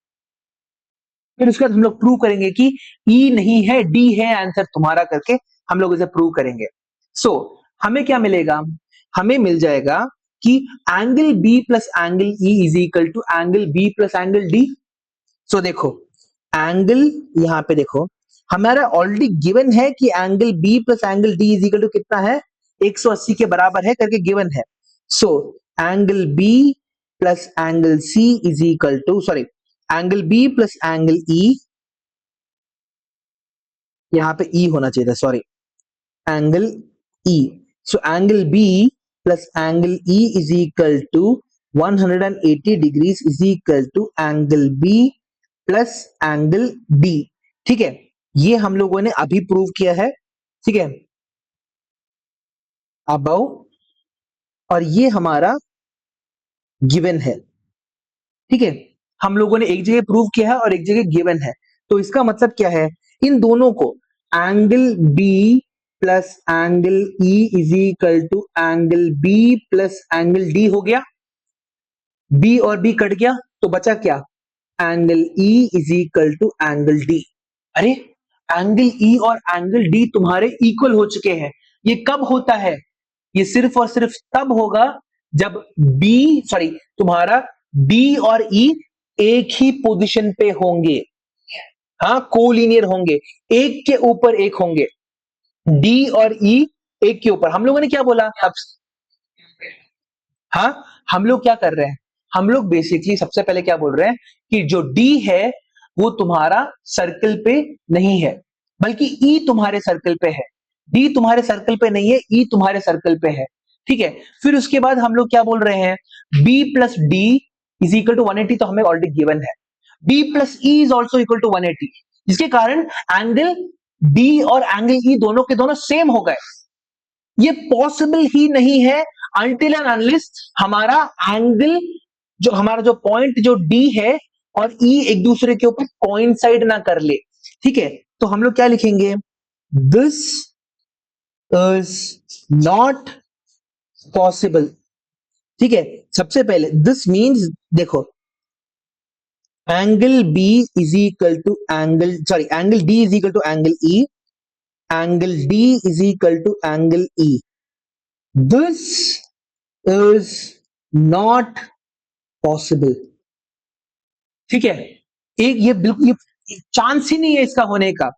फिर उसके बाद हम लोग प्रूव करेंगे कि ई नहीं है डी है आंसर तुम्हारा, करके हम लोग इसे प्रूव करेंगे। सो हमें क्या मिलेगा, हमें मिल जाएगा कि angle B plus angle E is equal to angle B plus angle D. So देखो एंगल, यहां पे देखो हमारा ऑलरेडी गिवन है कि angle B plus angle D is equal to कितना है, 180 के बराबर है करके गिवन है। So angle B plus angle C is equal to sorry angle B plus angle E, यहां पे ई होना चाहिए था, sorry, angle E. So angle B plus angle E is equal to 180 degrees is equal to angle B plus angle D, ठीक है। ये हम लोगों ने अभी प्रूव किया है, ठीक है, अबव, और ये हमारा गिवन है, ठीक है। हम लोगों ने एक जगह प्रूव किया है और एक जगह गिवन है। तो इसका मतलब क्या है, इन दोनों को angle B plus angle E is equal to angle B plus angle D हो गया, बी और बी कट गया तो बचा क्या, angle E is equal to angle D. अरे एंगल ई और एंगल डी तुम्हारे इक्वल हो चुके हैं। ये कब होता है, ये सिर्फ और सिर्फ तब होगा जब बी सॉरी तुम्हारा डी और ई एक ही पोजीशन पे होंगे, हाँ कोलिनियर होंगे, एक के ऊपर एक होंगे, डी और ई एक के ऊपर। हम लोगों ने क्या बोला अब, हाँ हम लोग क्या कर रहे हैं, हम लोग बेसिकली सबसे पहले क्या बोल रहे हैं कि जो डी है वो तुम्हारा सर्कल पे नहीं है बल्कि ई तुम्हारे सर्कल पे है, डी तुम्हारे सर्कल पे नहीं है, ई तुम्हारे सर्कल पे है, ठीक है। फिर उसके बाद हम लोग क्या बोल रहे हैं, B plus D is equal to 180, तो हमें ऑलरेडी गिवन है, B plus E is also equal to 180, जिसके कारण एंगल डी और एंगल ई दोनों के दोनों सेम हो गए। ये पॉसिबल ही नहीं है अनटिल एंड अनलेस हमारा एंगल जो पॉइंट जो डी है और ई एक दूसरे के ऊपर कोइंसाइड ना कर ले, ठीक है। तो हम लोग क्या लिखेंगे, दिस इज नॉट पॉसिबल, ठीक है। सबसे पहले दिस मीन्स देखो angle B is equal to angle sorry angle D is equal to angle E, angle D is equal to angle E, this is not possible, ठीक है। एक ये बिल्कुल ये चांस ही नहीं है इसका होने का,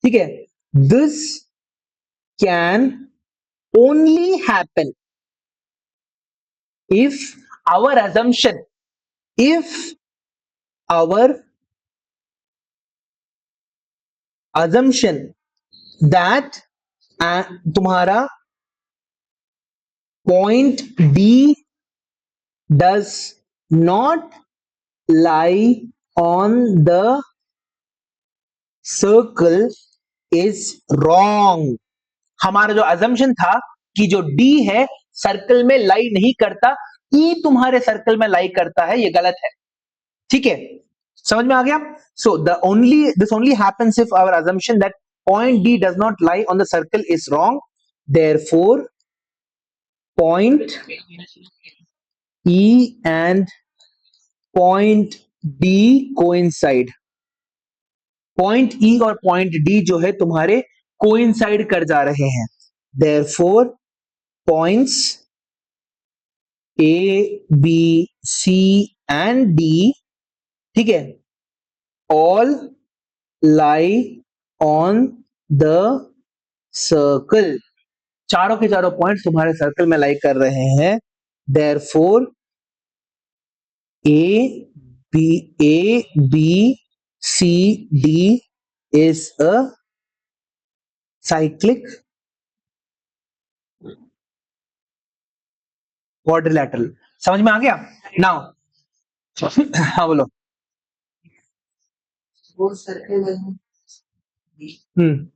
ठीक है, this can only happen if our assumption if our assumption that तुम्हारा point D does not lie on the circle is wrong. हमारा जो assumption था कि जो D है सर्कल में लाई नहीं करता, E तुम्हारे सर्कल में लाई करता है, ये गलत है. ठीक है, समझ में आ गया? So this only happens if our assumption that point D does not lie on the circle is wrong. Therefore, point E and point D coincide. Point E और point D जो है तुम्हारे coincide कर जा रहे हैं. Therefore, points A, B, C and D, ठीक है, all lie on the circle. चारों के चारों पॉइंट्स तुम्हारे सर्कल में लाई कर रहे हैं. Therefore, A, B, C, D is a cyclic quadrilateral. समझ में आ गया? Now, हाँ बोलो. वो सर्कल में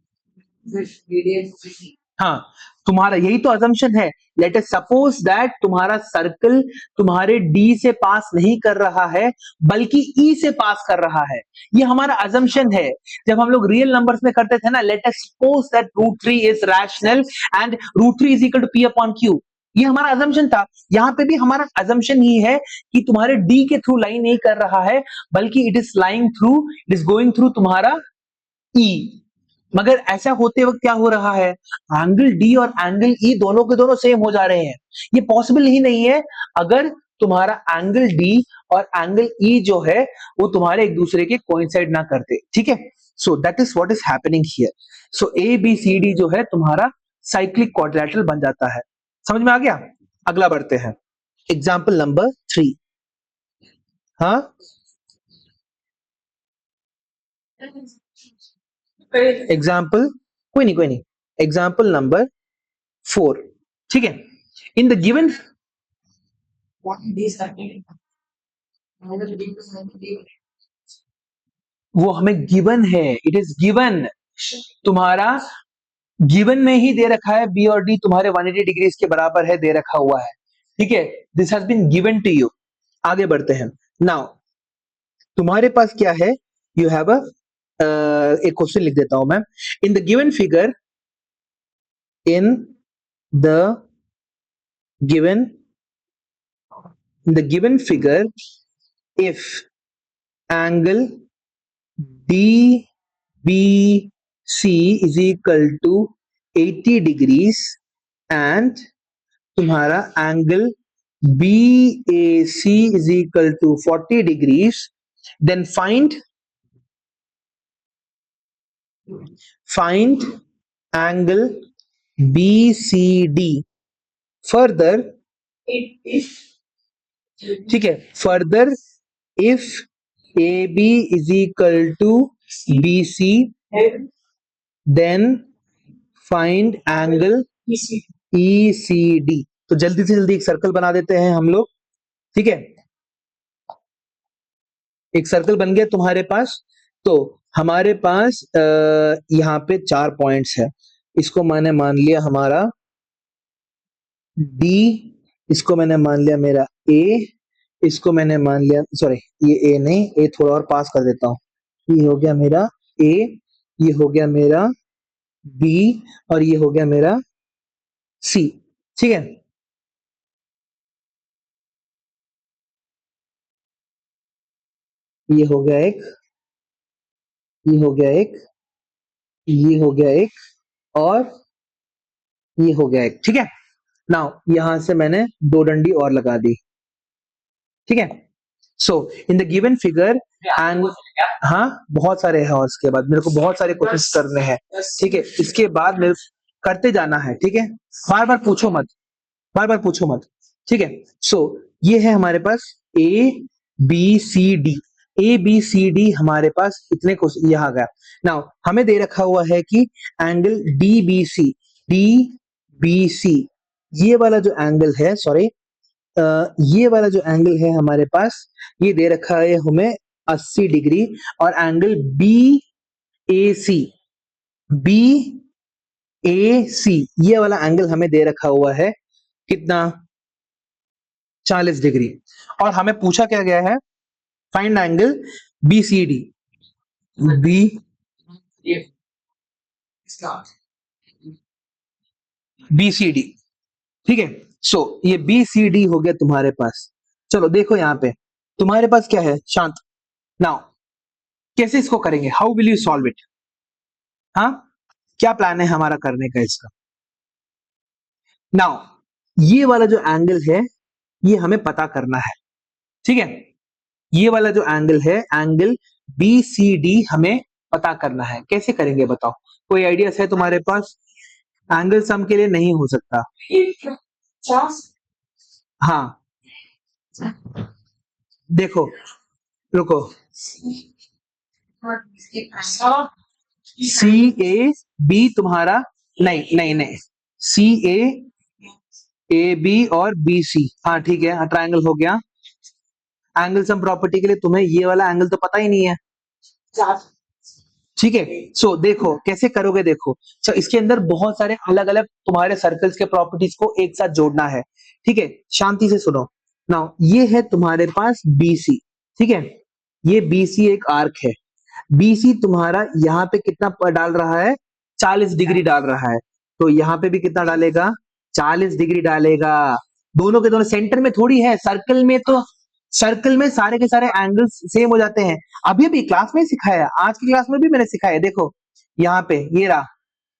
हाँ, तुम्हारा यही तो assumption है. Let us suppose that तुम्हारा सर्कल तुम्हारे D से पास नहीं कर रहा है बल्कि E से पास कर रहा है. ये हमारा assumption है. जब हम लोग रियल नंबर्स में करते थे ना, let us suppose that √3 is rational and √3 is equal to P upon Q. ये हमारा assumption था. यहाँ पे भी हमारा assumption ही है कि तुम्हारे D के थ्रू लाइन नहीं कर रहा है बल्कि it is going through तुम्हारा E. मगर ऐसा होते वक्त क्या हो रहा है, एंगल डी और एंगल ई दोनों के दोनों सेम हो जा रहे हैं. ये पॉसिबल ही नहीं है अगर तुम्हारा एंगल डी और एंगल ई जो है वो तुम्हारे एक दूसरे के कोइंसाइड ना करते. ठीक है, so that is what is happening here. So A B C D जो है तुम्हारा साइक्लिक क्वाड्रिलेटरल बन जाता है. समझ में आ गया? अगला बढ़ते हैं. Example number 3. हाँ, एग्जाम्पल कोई नहीं. Example number 4. ठीक है, इन द गिवन वो हमें गिवन है, इट इज गिवन. तुम्हारा गिवन में ही दे रखा है बी और डी तुम्हारे 180 डिग्रीज के बराबर है, दे रखा हुआ है. ठीक है, this has been given to you. आगे बढ़ते हैं. नाउ तुम्हारे पास क्या है, यू हैव एक क्वेश्चन लिख देता हूं मैं. इन the given figure, in the given figure, if angle DBC is equal to 80 degrees and तुम्हारा angle BAC is equal to 40 degrees, then find angle BCD. Further, ठीक है, further if AB is equal to BC, then find angle ECD. तो जल्दी से जल्दी एक सर्कल बना देते हैं हम लोग. ठीक है, एक सर्कल बन गया तुम्हारे पास. तो हमारे पास यहाँ पे 4 पॉइंट्स है. इसको मैंने मान लिया हमारा D, इसको मैंने मान लिया मेरा A, इसको मैंने मान लिया, सॉरी ये A नहीं, A थोड़ा और पास कर देता हूँ. ये हो गया मेरा A, ये हो गया मेरा B और ये हो गया मेरा C. ठीक है, ये हो गया एक, ये हो गया एक, ये हो गया एक और ये हो गया एक. ठीक है, नाउ यहां से मैंने 2 डंडी और लगा दी. ठीक है, सो इन द गिवन फिगर हाँ बहुत सारे हैं, और इसके बाद मेरे को बहुत सारे क्वेश्चंस करने हैं, ठीक है। इसके बाद मेरे करते जाना है, ठीक है। बार बार पूछो मत, बार बार पूछो मत, ठीक है। सो ये है हमारे पास A B C D, A B C D हमारे पास इतने क्वेश्चन यहाँ आ गया। नाउ हमें दे रखा हुआ है कि एंगल डी बी सी, ये वाला जो एंगल है, सॉरी ये वाला जो एंगल है हमारे पास, ये दे रखा है हमें 80 डिग्री। और एंगल बी ए सी, बी ए सी, ये वाला एंगल हमें दे रखा हुआ है कितना, 40 डिग्री। और हमें पूछा क्या गया है, find angle B C D, B B C D, ठीक है। सो ये बी सी डी हो गया तुम्हारे पास। चलो देखो यहाँ पे तुम्हारे पास क्या है, शांत। नाउ कैसे इसको करेंगे, how will you solve it, हाँ क्या प्लान है हमारा करने का इसका। नाउ ये वाला जो एंगल है ये हमें पता करना है, ठीक है। ये वाला जो एंगल है, एंगल बी सी डी हमें पता करना है। कैसे करेंगे बताओ, कोई आइडिया है तुम्हारे पास। एंगल सम के लिए नहीं हो सकता, हाँ देखो, रुको, सी ए बी तुम्हारा, नहीं नहीं नहीं, सी ए बी और बी सी, हाँ ठीक है, ट्रायंगल हो गया। एंगल सम प्रॉपर्टी के लिए तुम्हें ये वाला एंगल तो पता ही नहीं है, ठीक है। सो देखो कैसे करोगे, देखो सो इसके अंदर बहुत सारे अलग अलग तुम्हारे सर्कल्स के प्रॉपर्टीज को एक साथ जोड़ना है, ठीक है। शांति से सुनो। नाउ ये है तुम्हारे पास BC, ठीक है। ये BC एक आर्क है। BC तुम्हारा यहाँ पे कितना डाल रहा है, 40 डिग्री डाल रहा है। तो यहाँ पे भी कितना डालेगा, 40 डिग्री डालेगा। दोनों के दोनों सेंटर में थोड़ी है, सर्कल में तो, सर्कल में सारे के सारे एंगल्स सेम हो जाते हैं। अभी अभी क्लास में सिखाया, आज की क्लास में भी मैंने सिखाया। देखो यहाँ पे ये रहा,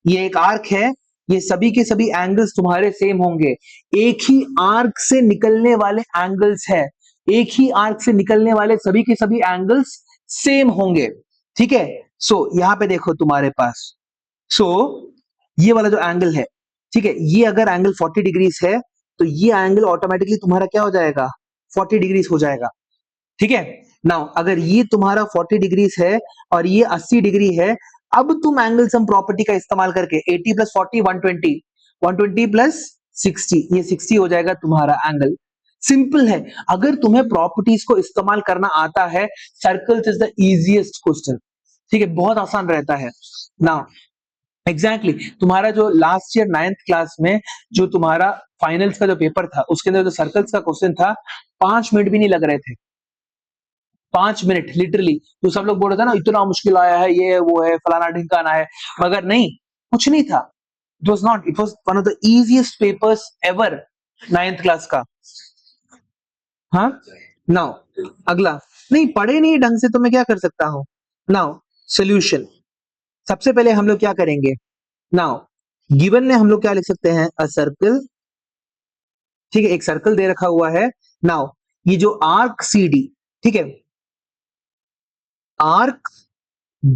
ये एक आर्क है, ये सभी के सभी एंगल्स तुम्हारे सेम होंगे। एक ही आर्क से निकलने वाले एंगल्स है, एक ही आर्क से निकलने वाले सभी के सभी एंगल्स सेम होंगे, ठीक है। सो यहाँ पे देखो तुम्हारे पास, सो ये वाला जो एंगल है, ठीक है, ये अगर एंगल 40 डिग्रीज है तो ये एंगल ऑटोमेटिकली तुम्हारा क्या हो जाएगा, 40 डिग्रीज हो जाएगा, ठीक है। नाउ अगर ये तुम्हारा 40 डिग्रीज है और ये 80 डिग्री है, अब तुम एंगल सम प्रॉपर्टी का इस्तेमाल करके 80 प्लस 40 120, 120 प्लस 60, ये 60 हो जाएगा तुम्हारा एंगल। सिंपल है, अगर तुम्हें प्रॉपर्टीज को इस्तेमाल करना आता है, circles is the easiest question, ठीक है, बहुत आसान रहता है। नाउ एग्जैक्टली तुम्हारा जो लास्ट ईयर 9th क्लास में जो तुम्हारा फाइनल्स का जो पेपर था, उसके अंदर जो सर्कल्स का क्वेश्चन था, 5 मिनट भी नहीं लग रहे थे, 5 मिनट लिटरली। तो सब लोग बोल रहे थे ना इतना मुश्किल आया है, ये है वो है, फलाना ढिमकाना है, मगर नहीं, कुछ नहीं था। It was not, it was one of the easiest papers ever 9th class का। हाँ नाउ अगला, नहीं पढ़े नहीं ढंग से तो मैं क्या कर सकता हूं। नाउ सोल्यूशन, सबसे पहले हम लोग क्या करेंगे, नाउ गिवन में हम लोग क्या लिख सकते हैं, अ सर्कल, ठीक है, एक सर्कल दे रखा हुआ है। नाउ ये जो आर्क CD, ठीक है, arc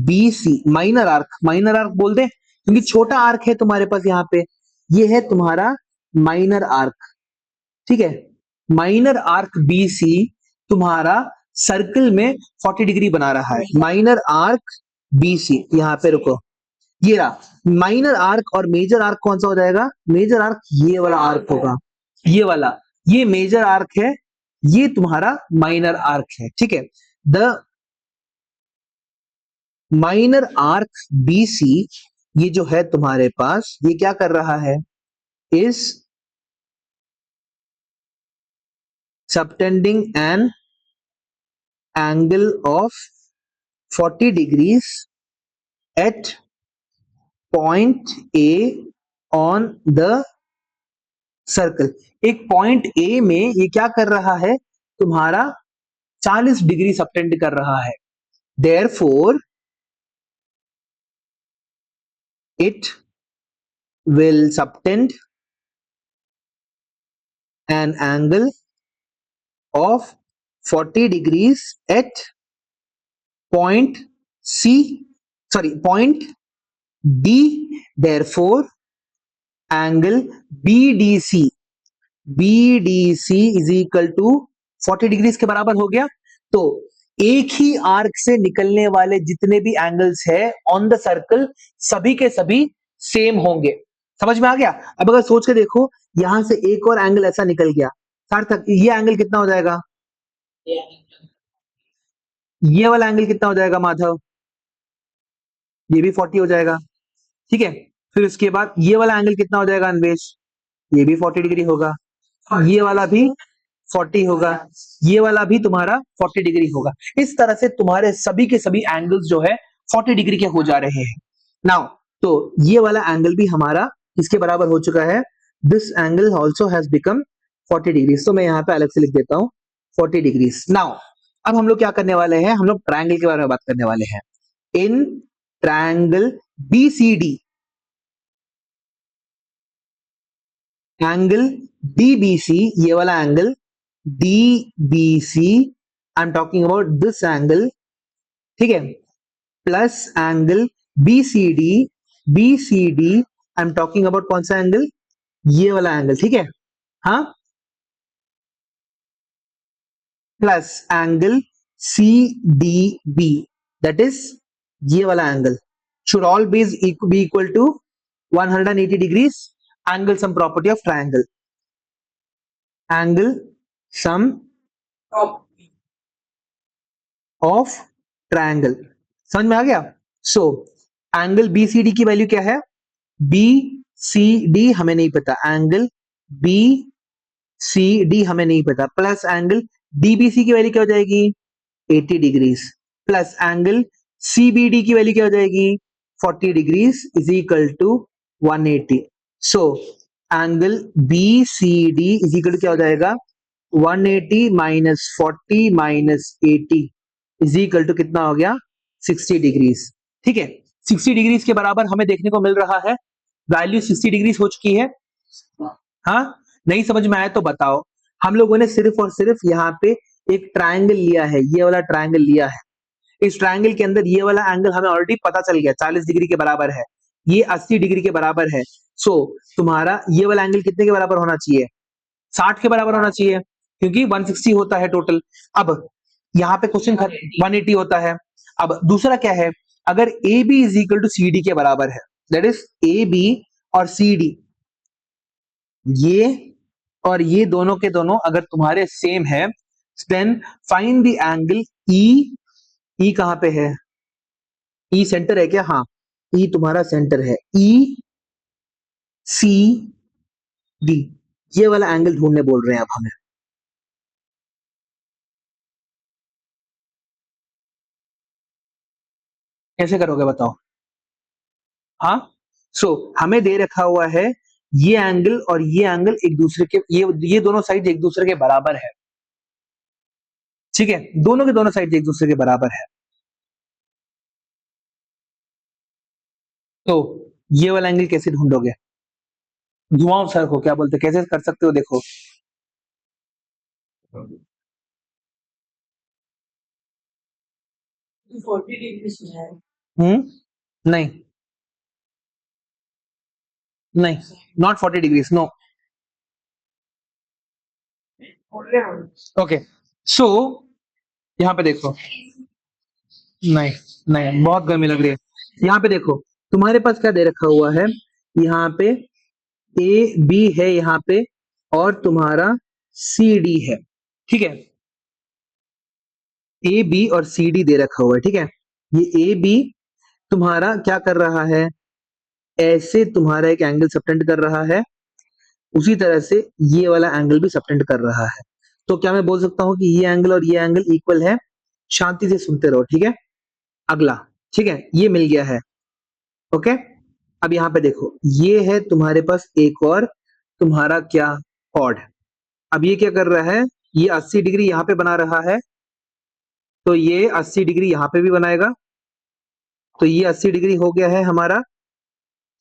BC, minor arc, minor arc बोल दे क्योंकि छोटा आर्क है तुम्हारे पास यहाँ पे, ये है तुम्हारा माइनर आर्क, ठीक है। माइनर आर्क BC तुम्हारा सर्कल में 40 डिग्री बना रहा है, माइनर आर्क BC, यहाँ पे रुको, ये रहा माइनर आर्क। और मेजर आर्क कौन सा हो जाएगा, मेजर आर्क ये वाला आर्क होगा, ये वाला, ये मेजर आर्क है, ये तुम्हारा माइनर आर्क है, ठीक है। द माइनर आर्क BC, ये जो है तुम्हारे पास, ये क्या कर रहा है, is subtending an angle of 40 degrees eight point A on the circle. एक पॉइंट A में ये क्या कर रहा है, तुम्हारा 40 डिग्री सबटेंड कर रहा है। Therefore it will subtend an angle of 40 degrees at point D, therefore angle BDC is equal to 40 degrees के बराबर हो गया। तो एक ही आर्क से निकलने वाले जितने भी एंगल्स है ऑन द सर्कल सभी के सभी सेम होंगे। समझ में आ गया? अब अगर सोच के देखो, यहां से एक और एंगल ऐसा निकल गया, सार्थक ये एंगल कितना हो जाएगा? ये वाला एंगल कितना हो जाएगा माधव? ये भी 40 हो जाएगा। ठीक है, फिर उसके बाद ये वाला एंगल कितना हो जाएगा अन्वेष? ये भी 40 डिग्री होगा, ये वाला भी 40 होगा, ये वाला भी तुम्हारा 40 डिग्री होगा। इस तरह से तुम्हारे सभी के सभी एंगल्स जो है 40 डिग्री के हो जा रहे हैं। नाउ तो ये वाला एंगल भी हमारा किसके बराबर हो चुका है? This angle also has become 40 degrees. तो मैं यहाँ पे अलग से लिख देता हूँ 40 डिग्रीज। नाउ अब हम लोग क्या करने वाले हैं? हम लोग ट्रायंगल के बारे में बात करने वाले हैं। In triangle BCD, angle DBC, ये वाला angle DBC, I am talking about this angle, ठीक है, plus angle BCD, I am talking about कौन सा एंगल? ये वाला एंगल, ठीक है, हाँ, plus angle CDB, that is ये वाला angle, should all be equal to 180 degrees, angle sum property of triangle, angle sum of triangle। समझ में आ गया? सो एंगल BCD की वैल्यू क्या है? BCD हमें नहीं पता, एंगल BCD हमें नहीं पता, प्लस एंगल DBC की वैल्यू क्या हो जाएगी? 80 डिग्रीज, प्लस एंगल CBD की वैल्यू क्या हो जाएगी? 40 degrees is equal to 180। So angle BCD is equal to क्या हो जाएगा? 180 minus 40 minus 80 is equal to कितना हो गया? 60 डिग्रीज। ठीक है, 60 डिग्रीज के बराबर हमें देखने को मिल रहा है, वैल्यू 60 डिग्रीज हो चुकी है। हाँ, नहीं समझ में आया तो बताओ। हम लोगों ने सिर्फ और सिर्फ यहाँ पे एक ट्रायंगल लिया है, ये वाला ट्रायंगल लिया है। इस ट्रायंगल के अंदर ये वाला एंगल हमें ऑलरेडी पता चल गया 40 डिग्री के बराबर है, ये 80 डिग्री के बराबर है। सो तुम्हारा ये वाला एंगल कितने के बराबर होना चाहिए? 60 के बराबर होना चाहिए, क्योंकि 160 होता है टोटल। अब यहाँ पे क्वेश्चन 180 होता है। अब दूसरा क्या है? अगर AB is equal to CD के बराबर है, दैट इज AB और CD, ये और ये दोनों के दोनों अगर तुम्हारे सेम है, then find the angle E कहां पे है? E सेंटर है क्या? हाँ, E तुम्हारा सेंटर है, ECD, ये वाला एंगल ढूंढने बोल रहे हैं अब हमें। कैसे करोगे बताओ? हाँ, सो हमें दे रखा हुआ है ये एंगल और ये एंगल एक दूसरे के, ये दोनों साइड एक दूसरे के बराबर है। ठीक है, दोनों के दोनों साइड एक दूसरे के बराबर है। तो ये वाला एंगल कैसे ढूंढोगे? घुमाओ सर को, क्या बोलते, कैसे कर सकते हो देखो। 40 डिग्रीज में है। नहीं नहीं, नॉट 40 डिग्रीज, नो। ओके, सो यहाँ पे देखो, नहीं नहीं, बहुत गर्मी लग रही है। यहाँ पे देखो, तुम्हारे पास क्या दे रखा हुआ है? यहाँ पे AB है यहाँ पे, और तुम्हारा CD है। ठीक है, AB और CD दे रखा हुआ है। ठीक है, ये AB तुम्हारा क्या कर रहा है? ऐसे तुम्हारा एक एंगल सबटेंड कर रहा है, उसी तरह से ये वाला एंगल भी सबटेंड कर रहा है। तो क्या मैं बोल सकता हूं कि ये एंगल और ये एंगल इक्वल है? शांति से सुनते रहो, ठीक है। अगला, ठीक है, ये मिल गया है। ओके, अब यहाँ पे देखो, ये है तुम्हारे पास एक और तुम्हारा क्या, ऑड। अब ये क्या कर रहा है? ये 80 डिग्री यहाँ पे बना रहा है, तो ये 80 डिग्री यहाँ पे भी बनाएगा, तो ये 80 डिग्री हो गया है हमारा।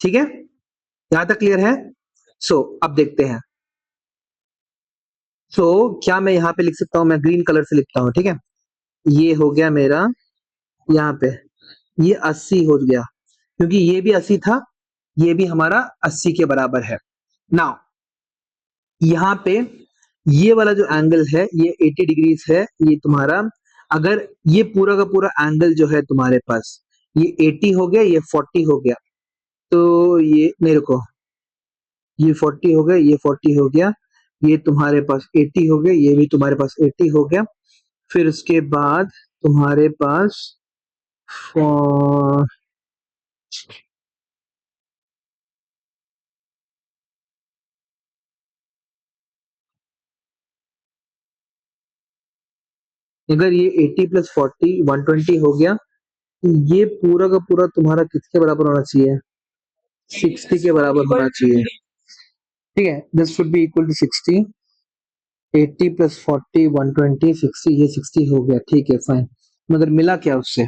ठीक है, यहां तक क्लियर है? सो अब देखते हैं। क्या मैं यहाँ पे लिख सकता हूं? मैं ग्रीन कलर से लिखता हूं, ठीक है। ये हो गया मेरा यहाँ पे ये 80 हो गया, क्योंकि ये भी 80 था, ये भी हमारा 80 के बराबर है। नाउ यहाँ पे ये वाला जो एंगल है ये 80 डिग्रीज है, ये तुम्हारा, अगर ये पूरा का पूरा एंगल जो है तुम्हारे पास ये 80 हो गया, ये 40 हो गया, तो ये मेरे को ये 40 हो गया, ये 40 हो गया, ये तुम्हारे पास 80 हो गया, ये भी तुम्हारे पास 80 हो गया। फिर उसके बाद तुम्हारे पास अ, अगर ये 80 प्लस 40 120 हो गया, तो ये पूरा का पूरा तुम्हारा किसके बराबर होना चाहिए? 60 के बराबर होना चाहिए। ठीक है, this should be equal to 60। 80 plus 40 120 60, ये 60 हो गया, ठीक है फाइन। मगर मिला क्या उससे?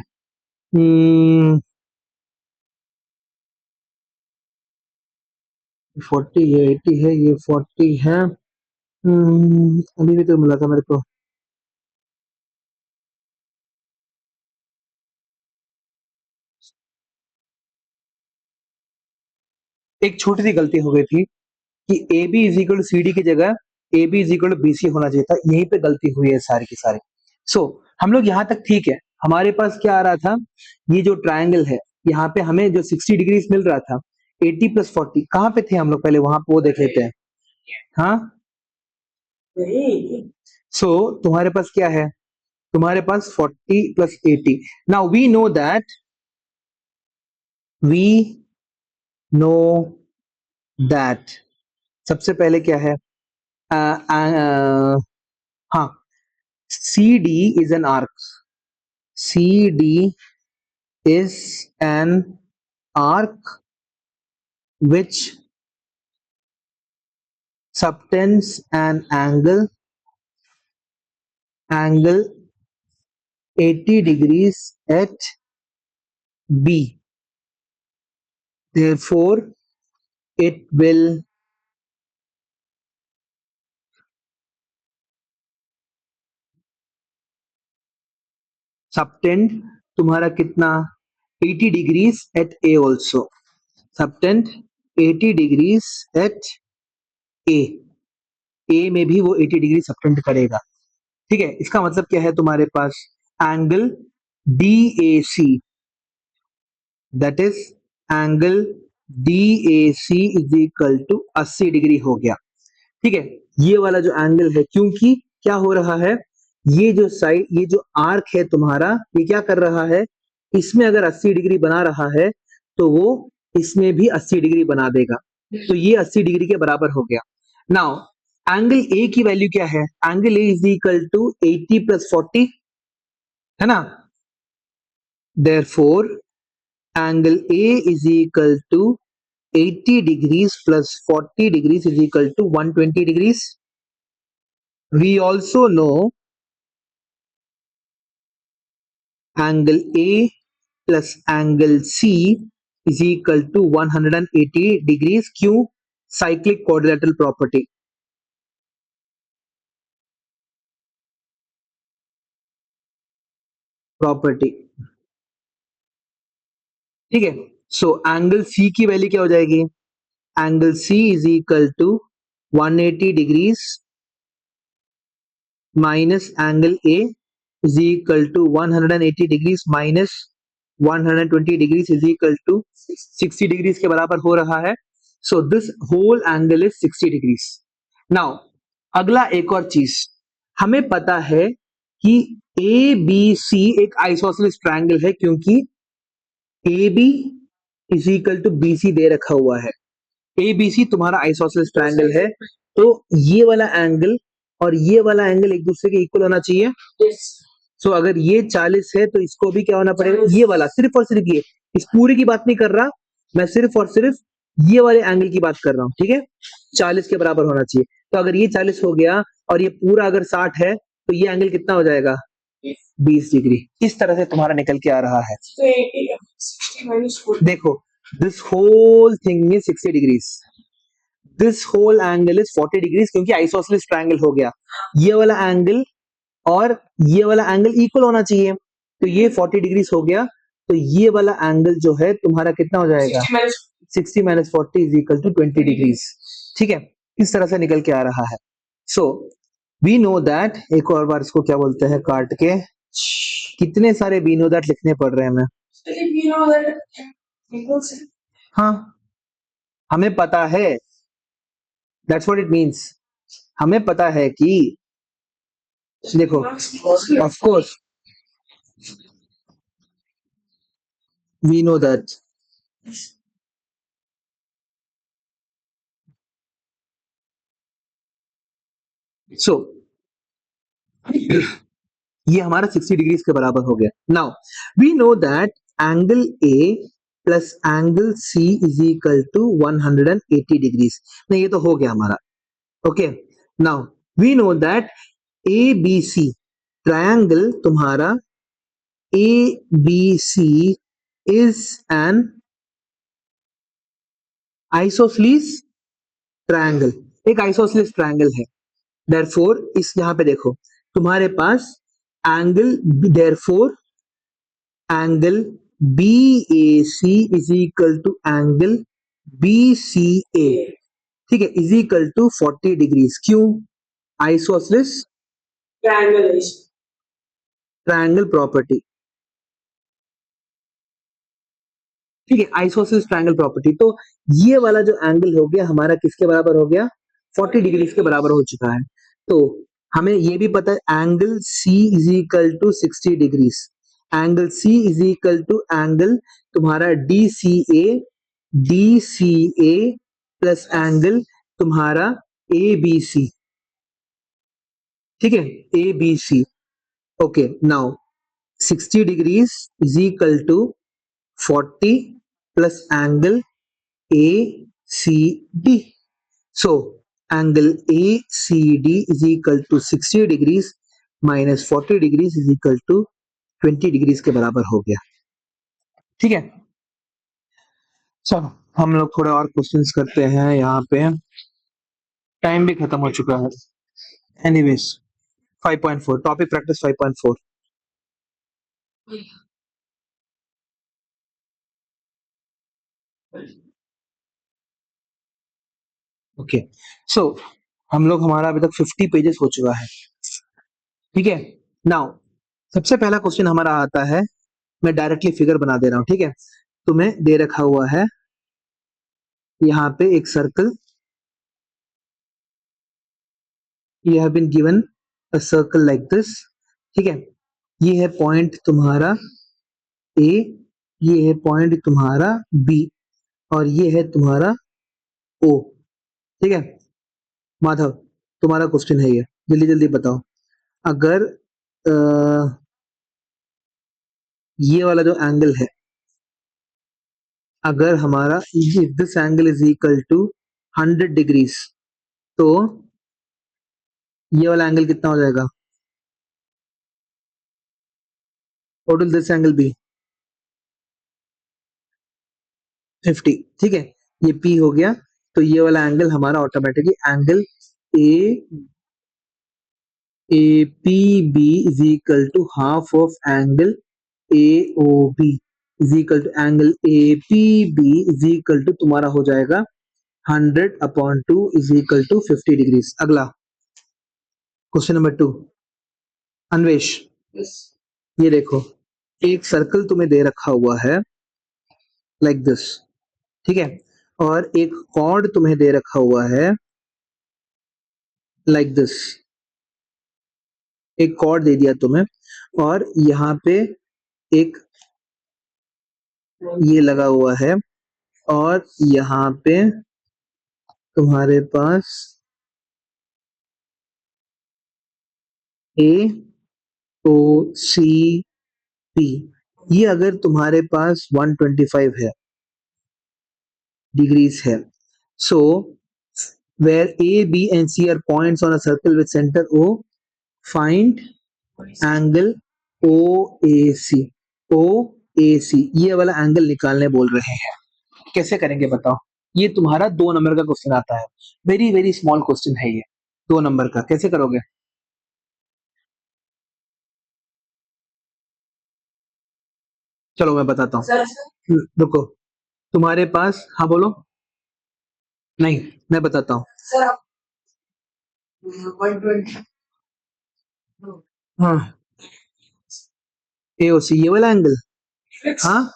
हम्म 40, ये 80 है, ये 40 है। अभी भी तो मिला था मेरे को। एक छोटी सी गलती हो गई थी कि A B is equal to C D की जगह A B is equal to B C होना चाहिए था, यहीं पे गलती हुई है सारी की सारी। सो हम लोग यहाँ तक ठीक है, हमारे पास क्या आ रहा था, ये जो ट्रायंगल है, यहाँ पे हमें जो 60 डिग्रीज मिल रहा था, 80 प्लस 40 कहाँ पे थे हम लोग, पहले वहां पे वो देख लेते हैं। हाँ, नहीं, सो तुम्हारे पास क्या है, तुम्हारे पास 40 plus 80। Now we know that सबसे पहले क्या है, हाँ, C D is an arc, सी डी is an arc which subtends an angle 80 degrees at B. Therefore, it will subtend तुम्हारा कितना, 80 degrees at A also. Subtend 80 degrees at A. A में भी वो 80 डिग्री सबटेंड करेगा। ठीक है, इसका मतलब क्या है, तुम्हारे पास angle DAC, that is angle DAC is equal to 80 degree हो गया। ठीक है, ये वाला जो एंगल है, क्योंकि क्या हो रहा है, ये जो साइड, ये जो आर्क है तुम्हारा, ये क्या कर रहा है, इसमें अगर 80 डिग्री बना रहा है तो वो इसमें भी 80 डिग्री बना देगा, तो ये 80 डिग्री के बराबर हो गया। नाउ एंगल ए की वैल्यू क्या है, angle A is equal to 80 plus 40, है ना। Therefore angle A is equal to 80 degrees plus 40 degrees is equal to 120 degrees. We also know angle A plus angle C is equal to 180 degrees. क्यों? Cyclic quadrilateral property. ठीक है, सो एंगल C की वैल्यू क्या हो जाएगी, angle C is equal to 180 degrees minus angle A is equal to 180 degrees minus 120 degrees is equal to 60 degrees के बराबर हो रहा है। So this whole angle is 60 degrees. Now अगला एक और चीज, हमें पता है कि ABC एक आइसोसेलेस ट्रायंगल है, क्योंकि AB is equal to BC दे रखा हुआ है। ABC तुम्हारा आइसोसेलेस ट्रायंगल है, तो ये वाला एंगल और ये वाला एंगल एक दूसरे के इक्वल होना चाहिए। सो अगर ये 40 है तो इसको भी क्या होना पड़ेगा, ये वाला, सिर्फ और सिर्फ ये, इस पूरे की बात नहीं कर रहा मैं, सिर्फ और सिर्फ ये वाले एंगल की बात कर रहा हूं। ठीक है, 40 के बराबर होना चाहिए। तो अगर ये 40 हो गया और ये पूरा अगर 60 है, तो ये एंगल कितना हो जाएगा, 20 डिग्री। इस तरह से तुम्हारा निकल के आ रहा है। so 80, 60 minus 40. देखो, this whole thing is 60 degrees, this whole angle is 40 degrees, क्योंकि आइसोसेलेस ट्रायंगल हो गया। ये वाला एंगल और ये वाला एंगल इक्वल होना चाहिए, तो ये 40 डिग्रीज हो गया, तो ये वाला एंगल जो है तुम्हारा कितना हो जाएगा, 60 minus 60 minus 40 is equal to 20 degrees. ठीक है, इस तरह से निकल के आ रहा है। सो वी नो दैट, एक और बार इसको क्या बोलते हैं काट के, कितने सारे वी नो दैट लिखने पड़ रहे हैं हमें। if we know that equals हाँ, हमें पता है, दैट्स व्हाट इट मींस, हमें पता है कि, देखो of course we know that, so ये हमारा 60 डिग्रीज के बराबर हो गया। Now we know that angle A plus angle C is equal to 180 degrees. नहीं, ये तो हो गया हमारा। Okay, now we know that A B C triangle तुम्हारा A B C is an isosceles triangle, एक आइसोसेलेस ट्रायंगल है। देयरफॉर इस यहां पे देखो तुम्हारे पास angle, therefore angle B A C is equal to angle B C A, ठीक है, इज इक्वल टू 40 डिग्रीज। क्यों? Isosceles triangle is triangle property, ठीक है, आइसोसेलेस ट्रायंगल प्रॉपर्टी। तो ये वाला जो एंगल हो गया हमारा किसके बराबर हो गया, 40 डिग्रीज के बराबर हो चुका है। तो हमें ये भी पता है angle C is equal to 60 degrees, angle C is equal to angle तुम्हारा D C A plus angle तुम्हारा ए बी सी, ठीक है, A B C. Okay, now 60 degrees is equal to 40 plus angle A C D. So angle ACD is equal to 60 degrees minus 40 degrees is equal to 20 degrees के बराबर हो गया। ठीक है, चलो हम लोग थोड़े और क्वेश्चंस करते हैं। यहाँ पे टाइम भी खत्म हो चुका है। Anyways 5.4 topic practice 5.4। ओके, सो हम लोग, हमारा अभी तक 50 पेजेस हो चुका है। ठीक है, नाउ सबसे पहला क्वेश्चन हमारा आता है, मैं डायरेक्टली फिगर बना दे रहा हूँ। ठीक है, तुम्हें दे रखा हुआ है यहाँ पे एक circle, you have been given a circle like this। ठीक है, ये है पॉइंट तुम्हारा A, ये है पॉइंट तुम्हारा B, और ये है तुम्हारा O। ठीक है, माधव तुम्हारा क्वेश्चन है ये, जल्दी जल्दी बताओ। अगर ये वाला जो एंगल है, अगर हमारा this angle is equal to 100 degrees, तो ये वाला एंगल कितना हो जाएगा, what will this angle be, 50। ठीक है, ये P हो गया, तो ये वाला एंगल हमारा automatically angle A P B is equal to half of angle A O B is equal to angle A P B is equal to तुम्हारा हो जाएगा 100/2 इज इक्वल टू 50 डिग्रीज। अगला क्वेश्चन नंबर 2, अन्वेश yes ये देखो एक सर्कल तुम्हें दे रखा हुआ है लाइक दिस, ठीक है, और एक कॉर्ड तुम्हें दे रखा हुआ है लाइक दिस, एक कॉर्ड दे दिया तुम्हें, और यहाँ पे एक ये लगा हुआ है, और यहाँ पे तुम्हारे पास ए ओ सी पी, ये अगर तुम्हारे पास 125 है डिग्रीज है, so where A B and C are points on a circle with centre O, find angle O A C. O A C ये वाला एंगल निकालने बोल रहे हैं, कैसे करेंगे बताओ। ये तुम्हारा 2 नंबर का क्वेश्चन आता है, वेरी वेरी स्मॉल क्वेश्चन है ये, 2 नंबर का, कैसे करोगे। चलो मैं बताता हूँ। सर रुको, तुम्हारे पास, हाँ बोलो। नहीं, मैं बताता हूँ। सर आप 120 हाँ, AOC ये वाला एंगल, हाँ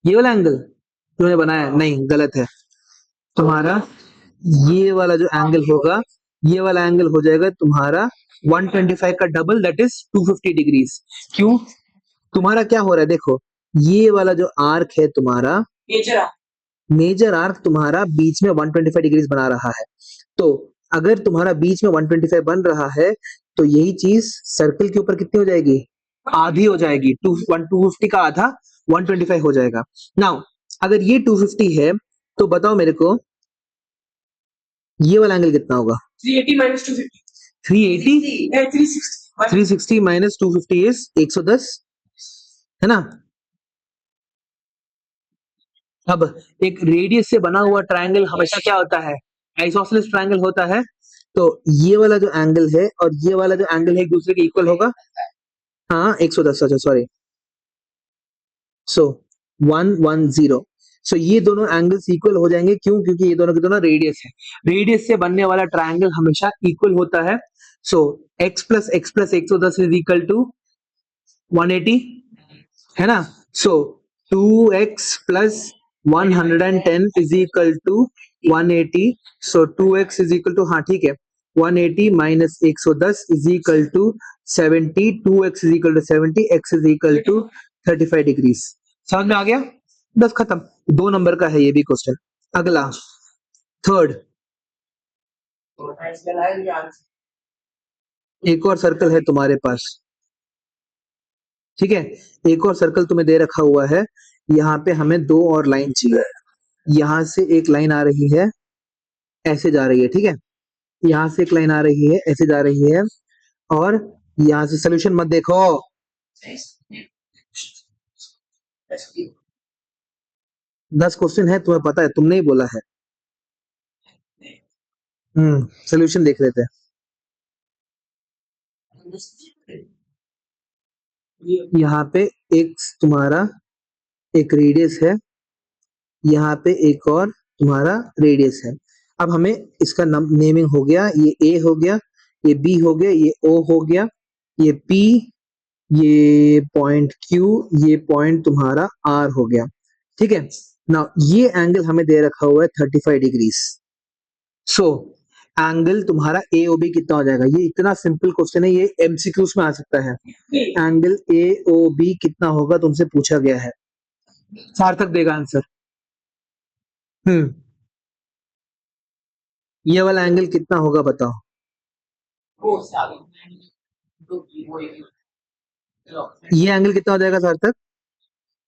ये वाला एंगल तुमने बनाया, नहीं गलत है। तुम्हारा ये वाला जो एंगल होगा, ये वाला एंगल हो जाएगा तुम्हारा 125 का डबल, दैट इज 250 डिग्रीज। क्यों? तुम्हारा क्या हो रहा है, देखो ये वाला जो आर्क है तुम्हारा, नेचर मेजर आर्क तुम्हारा बीच में 125 डिग्रीज बना रहा है। तो अगर तुम्हारा बीच में 125 बन रहा है, तो यही चीज सर्कल के ऊपर कितनी हो जाएगी, आधी हो जाएगी। 250 का आधा 125 हो जाएगा। नाउ अगर ये 250 है, तो बताओ मेरे को ये वाला एंगल कितना होगा? 380 minus 250 380, 360 360 माइनस 250 इज 110, है ना। अब एक रेडियस से बना हुआ ट्रायंगल हमेशा क्या होता है, आइसोसेलेस ट्रायंगल होता है। तो ये वाला जो एंगल है और ये वाला जो एंगल है एक दूसरे के इक्वल होगा। हाँ 110, अच्छा सॉरी, सो 110। सो ये दोनों एंगल्स इक्वल हो जाएंगे, क्यों? क्योंकि ये दोनों के दोनों रेडियस है। रेडियस से बनने वाला ट्रायंगल हमेशा इक्वल होता है। So x plus 110 is equal to 180, है ना। So 2x plus 110 is equal to 180। So 2x is equal to, हाँ ठीक है, 180 minus 110 is equal to 70। 2x is equal to 70, x is equal to 35 degrees. समझ में आ गया? बस खत्म। 2 नंबर का है ये भी क्वेश्चन। अगला थर्ड, एक और सर्कल है तुम्हारे पास, ठीक है। एक और सर्कल तुम्हें दे रखा हुआ है। यहाँ पे हमें 2 और लाइन चाहिए। यहाँ से एक लाइन आ रही है, ऐसे जा रही है, ठीक है। यहाँ से एक लाइन आ रही है, ऐसे जा रही है, और यहाँ से, सोल्यूशन मत देखो, 10 क्वेश्चन है, तुम्हें पता है, तुमने ही बोला है। सोल्यूशन देख लेते हैं। यहाँ पे एक तुम्हारा एक रेडियस है, यहाँ पे एक और तुम्हारा रेडियस है। अब हमें इसका नेमिंग हो गया, ये ए हो गया, ये बी हो गया, ये ओ हो गया, ये पी, ये पॉइंट क्यू, ये पॉइंट तुम्हारा आर हो गया, ठीक है। नाउ ये एंगल हमें दे रखा हुआ है 35 डिग्रीज। सो एंगल तुम्हारा ए ओ बी कितना हो जाएगा? ये इतना सिंपल क्वेश्चन है, ये एमसीक्यूज में आ सकता है। एंगल ए ओ बी कितना होगा तुमसे पूछा गया है। सार्थक देगा आंसर। ये वाला एंगल कितना होगा बताओ? ये एंगल कितना हो जाएगा सार्थक?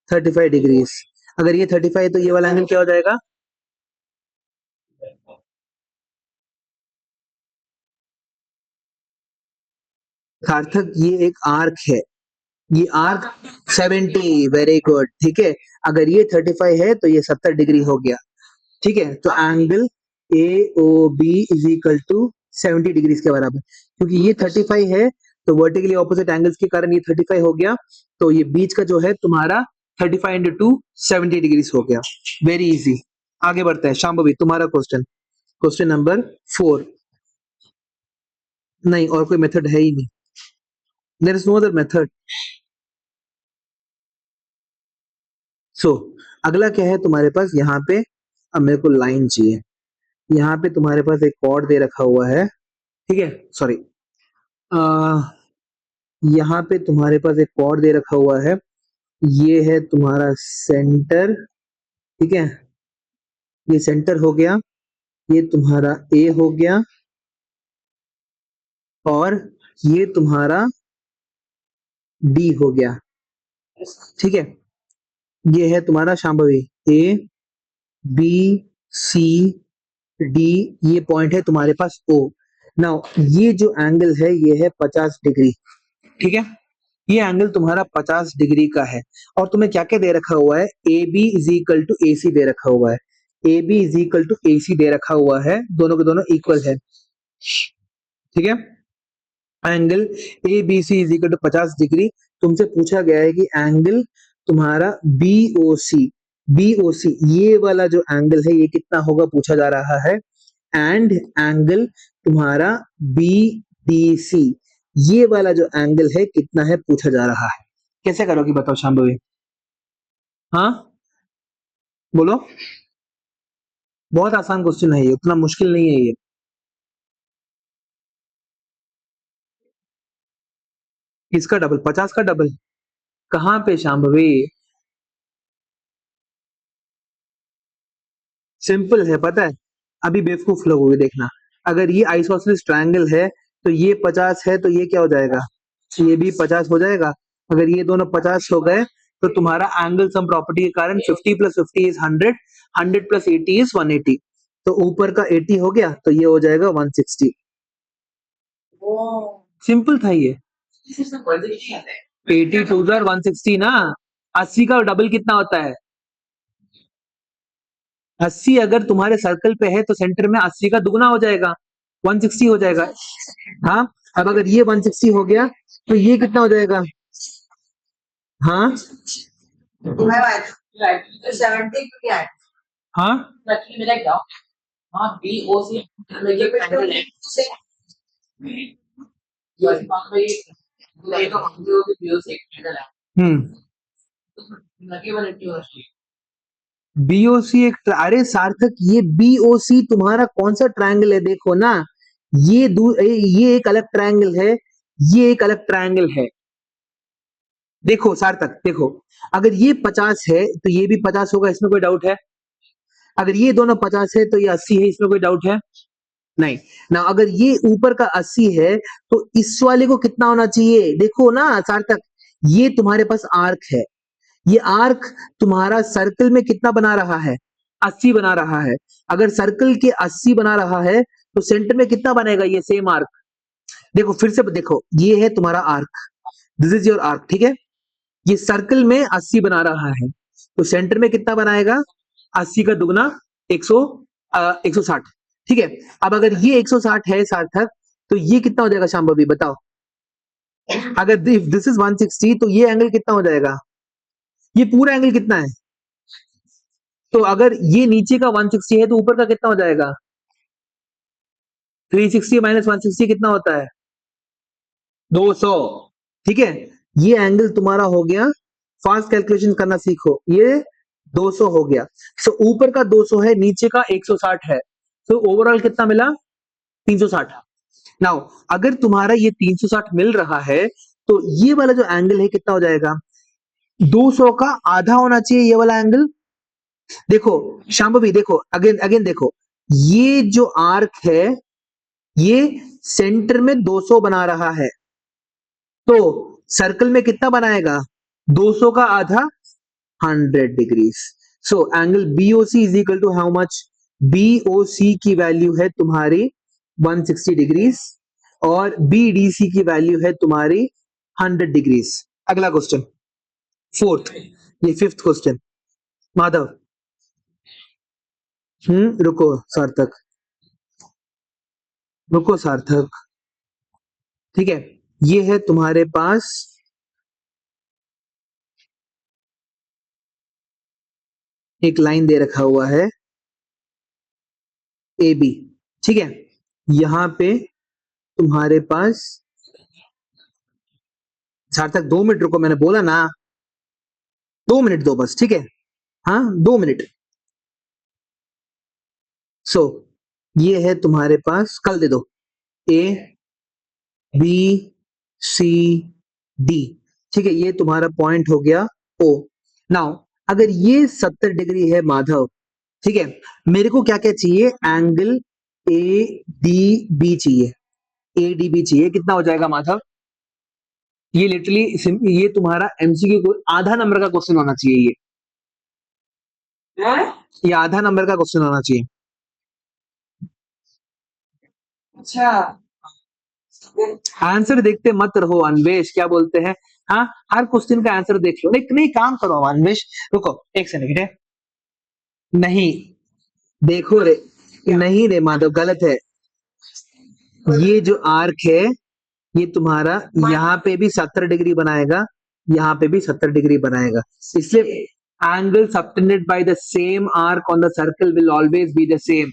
35 डिग्रीज। अगर ये 35 है, तो ये वाला एंगल क्या हो जाएगा? सार्थक ये एक आर्क है, ये आर्क 70, वेरी गुड, ठीक है। अगर ये 35 है, तो ये 70 डिग्री हो गया, ठीक है। तो angle A O B is equal to 70 degrees के बराबर। क्योंकि ये 35 है, तो वर्टिकली ऑपोजिट एंगल्स के कारण ये 35 हो गया, तो ये बीच का जो है तुम्हारा 35 इंटू 2 70 डिग्रीज हो गया। Very easy. आगे बढ़ते हैं, शांभवी तुम्हारा क्वेश्चन, क्वेश्चन नंबर 4। नहीं, और कोई मेथड है ही नहीं, there is no other method. So अगला क्या है तुम्हारे पास यहाँ पे? अब मेरे को लाइन चाहिए। यहाँ पे तुम्हारे पास एक कॉर्ड दे रखा हुआ है, ठीक है, सॉरी, यहाँ पे तुम्हारे पास एक कॉर्ड दे रखा हुआ है, ये है तुम्हारा सेंटर, ठीक है। ये सेंटर हो गया, ये तुम्हारा ए हो गया, और ये तुम्हारा डी हो गया, ठीक है। ये है तुम्हारा Shambhavi, A B C D, ये पॉइंट है तुम्हारे पास ओ। नाउ ये जो एंगल है ये है 50 डिग्री, ठीक है। ये एंगल तुम्हारा 50 डिग्री का है, और तुम्हें क्या क्या दे रखा हुआ है? A B is equal to A C दे रखा हुआ है, A B is equal to A C दे रखा हुआ है, दोनों के दोनों इक्वल है, ठीक है। Angle A B C is equal to 50 degree. तुमसे पूछा गया है कि एंगल तुम्हारा BOC, BOC ये वाला जो एंगल है ये कितना होगा पूछा जा रहा है, एंड एंगल तुम्हारा BDC ये वाला जो एंगल है कितना है पूछा जा रहा है। कैसे करोगी बताओ शांभवी? हाँ बोलो। बहुत आसान क्वेश्चन है ये, उतना मुश्किल नहीं है ये। इसका डबल, 50 का डबल कहां पे शांभवी? सिंपल है पता है, अभी बेवकूफ लोग होगे देखना। अगर ये आइसोसेलेस ट्रायंगल है तो ये 50 है तो ये क्या हो जाएगा, ये भी 50 हो जाएगा। अगर ये दोनों 50 हो गए तो तुम्हारा एंगल सम प्रॉपर्टी के कारण 50 प्लस 50 इज 100, 100 प्लस 80 इज 180। तो ऊपर का 80 हो गया तो ये हो जाएगा 160। सिंपल था ये। 80 टू 160 ना, 80 का डबल कितना होता है? 80 अगर तुम्हारे सर्कल पे है तो सेंटर में 80 का दुगना हो जाएगा, 160 हो जाएगा। हाँ अब अगर ये 160 हो गया तो ये कितना हो जाएगा? हाँ हाँ BOC एक, अरे सार्थक ये BOC तुम्हारा कौन सा ट्रायंगल है देखो ना, ये एक अलग ट्रायंगल है, ये एक अलग ट्रायंगल है। देखो सार्थक देखो, अगर ये 50 है तो ये भी 50 होगा, इसमें कोई डाउट है? अगर ये दोनों 50 है तो ये 80 है, इसमें कोई डाउट है? नहीं ना। अगर ये ऊपर का 80 है तो इस वाले को कितना होना चाहिए देखो ना सार्थक, ये तुम्हारे पास आर्क है, ये आर्क तुम्हारा सर्कल में कितना बना रहा है? 80 बना रहा है। अगर सर्कल के 80 बना रहा है तो सेंटर में कितना बनेगा ये सेम आर्क? देखो फिर से देखो, ये है तुम्हारा arc, this is your arc, ठीक है? ये सर्कल में 80 बना रहा है तो सेंटर में कितना बनाएगा? 80 का दुगना 100, 160, ठीक है? अब अगर ये 160 है सार्थक तो ये कितना हो जाएगा शांभवी बताओ? अगर दिस इज 160 तो ये एंगल कितना हो जाएगा? ये पूरा एंगल कितना है? तो अगर ये नीचे का 160 है तो ऊपर का कितना हो जाएगा? 360 माइनस 160 कितना होता है? 200, ठीक है? ये एंगल तुम्हारा हो गया, फास्ट कैलकुलेशन करना सीखो, ये 200 हो गया। सो ऊपर का 200 है, नीचे का 160 है, तो ओवरऑल कितना मिला? 360। नाउ अगर तुम्हारा ये 360 मिल रहा है तो ये वाला जो एंगल है कितना हो जाएगा? 200 का आधा होना चाहिए ये वाला एंगल। देखो शांभवी देखो, अगेन अगेन देखो, ये जो आर्क है ये सेंटर में 200 बना रहा है तो सर्कल में कितना बनाएगा? 200 का आधा 100 degrees. So angle BOC is equal to how much? BOC की वैल्यू है तुम्हारी 160 डिग्रीज और BDC की वैल्यू है तुम्हारी 100 डिग्रीज। अगला क्वेश्चन, फोर्थ, ये फिफ्थ क्वेश्चन। माधव रुको सार्थक, रुको सार्थक, ठीक है? ये है तुम्हारे पास एक लाइन दे रखा हुआ है AB, ठीक है? यहां पे तुम्हारे पास, सार्थक 2 मिनट रुको, मैंने बोला ना 2 मिनट दो बस, ठीक है? हाँ 2 मिनट। सो ये है तुम्हारे पास, कल दे दो, ABCD, ठीक है? ये तुम्हारा पॉइंट हो गया O। नाउ अगर ये 70 डिग्री है माधव, ठीक है? मेरे को क्या क्या चाहिए? एंगल ADB चाहिए, ADB चाहिए। कितना हो जाएगा माधव? ये लिटरली ये तुम्हारा MCQ को आधा नंबर का क्वेश्चन होना चाहिए, ये आधा नंबर का क्वेश्चन होना चाहिए। अच्छा आंसर देखते मत रहो अन्वेश, क्या बोलते हैं? हाँ हर क्वेश्चन का आंसर देख लो। नहीं नहीं काम करो अन्वेश, रुको एक सेकंड है, नहीं देखो रे, नहीं रे माधव गलत है। ये जो आर्क है ये तुम्हारा यहाँ पे भी 70 डिग्री बनाएगा, यहाँ पे भी 70 डिग्री बनाएगा, इसलिए angle subtended by the same arc on the circle will always be the same.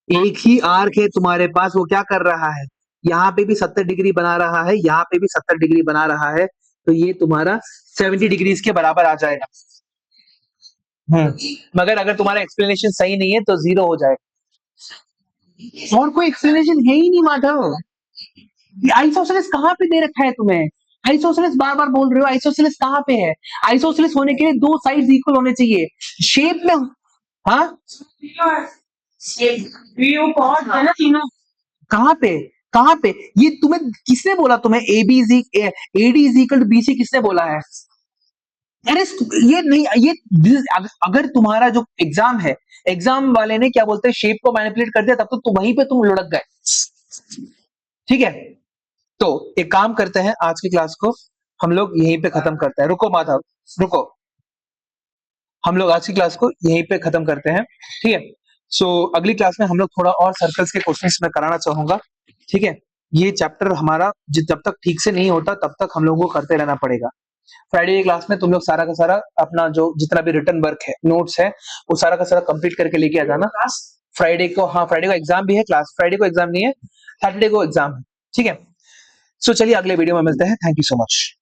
एक ही आर्क है तुम्हारे पास, वो क्या कर रहा है, यहाँ पे भी 70 डिग्री बना रहा है, यहाँ पे भी 70 डिग्री बना रहा है, तो ये तुम्हारा 70 डिग्रीज के बराबर आ जाएगा। मगर अगर तुम्हारा एक्सप्लेनेशन सही नहीं है तो 0 हो जाएगा। और कोई एक्सप्लेनेशन है ही नहीं माधव। आइसोसेलेस कहाँ पे दे रखा है तुम्हें? आइसोसेलेस बार बार बोल रहे हो, आइसोसेलेस कहाँ पे है? आइसोसेलेस होने के लिए दो साइड्स इक्वल होने चाहिए शेप में। हाँ व्यू कॉर्ड है ना तीनों। कहाँ पे, कहाँ पे? ये तुम्हें किसने बोला, तुम्हें AD is equal to B C किसने बोला है? अरे ये नहीं, ये अगर तुम्हारा जो एग्जाम है, एग्जाम वाले ने क्या बोलते हैं शेप को मैनिपुलेट कर दिया, तब तो वहीं पे तुम लुढ़क गए। ठीक है, तो एक काम करते हैं, आज की क्लास को हम लोग यहीं पे खत्म करते हैं। रुको माधव, रुको, हम लोग आज की क्लास को यहीं पे खत्म करते हैं, ठीक है। सो अगली क्लास में हम लोग थोड़ा और सर्कल्स के क्वेश्चंस मैं कराना चाहूंगा, ठीक है। ये चैप्टर हमारा जब तक ठीक से नहीं होता तब तक हम लोगों को करते रहना पड़ेगा। फ्राइडे की क्लास में तुम लोग सारा का सारा अपना जो जितना भी रिटर्न वर्क है, नोट्स है, वो सारा का सारा कंप्लीट करके लेके आ जाना। फ्राइडे को, हाँ फ्राइडे को एग्जाम भी है, क्लास फ्राइडे को एग्जाम नहीं है, सैटरडे को एग्जाम है, ठीक है। सो चलिए अगले वीडियो में मिलते हैं, थैंक यू सो मच।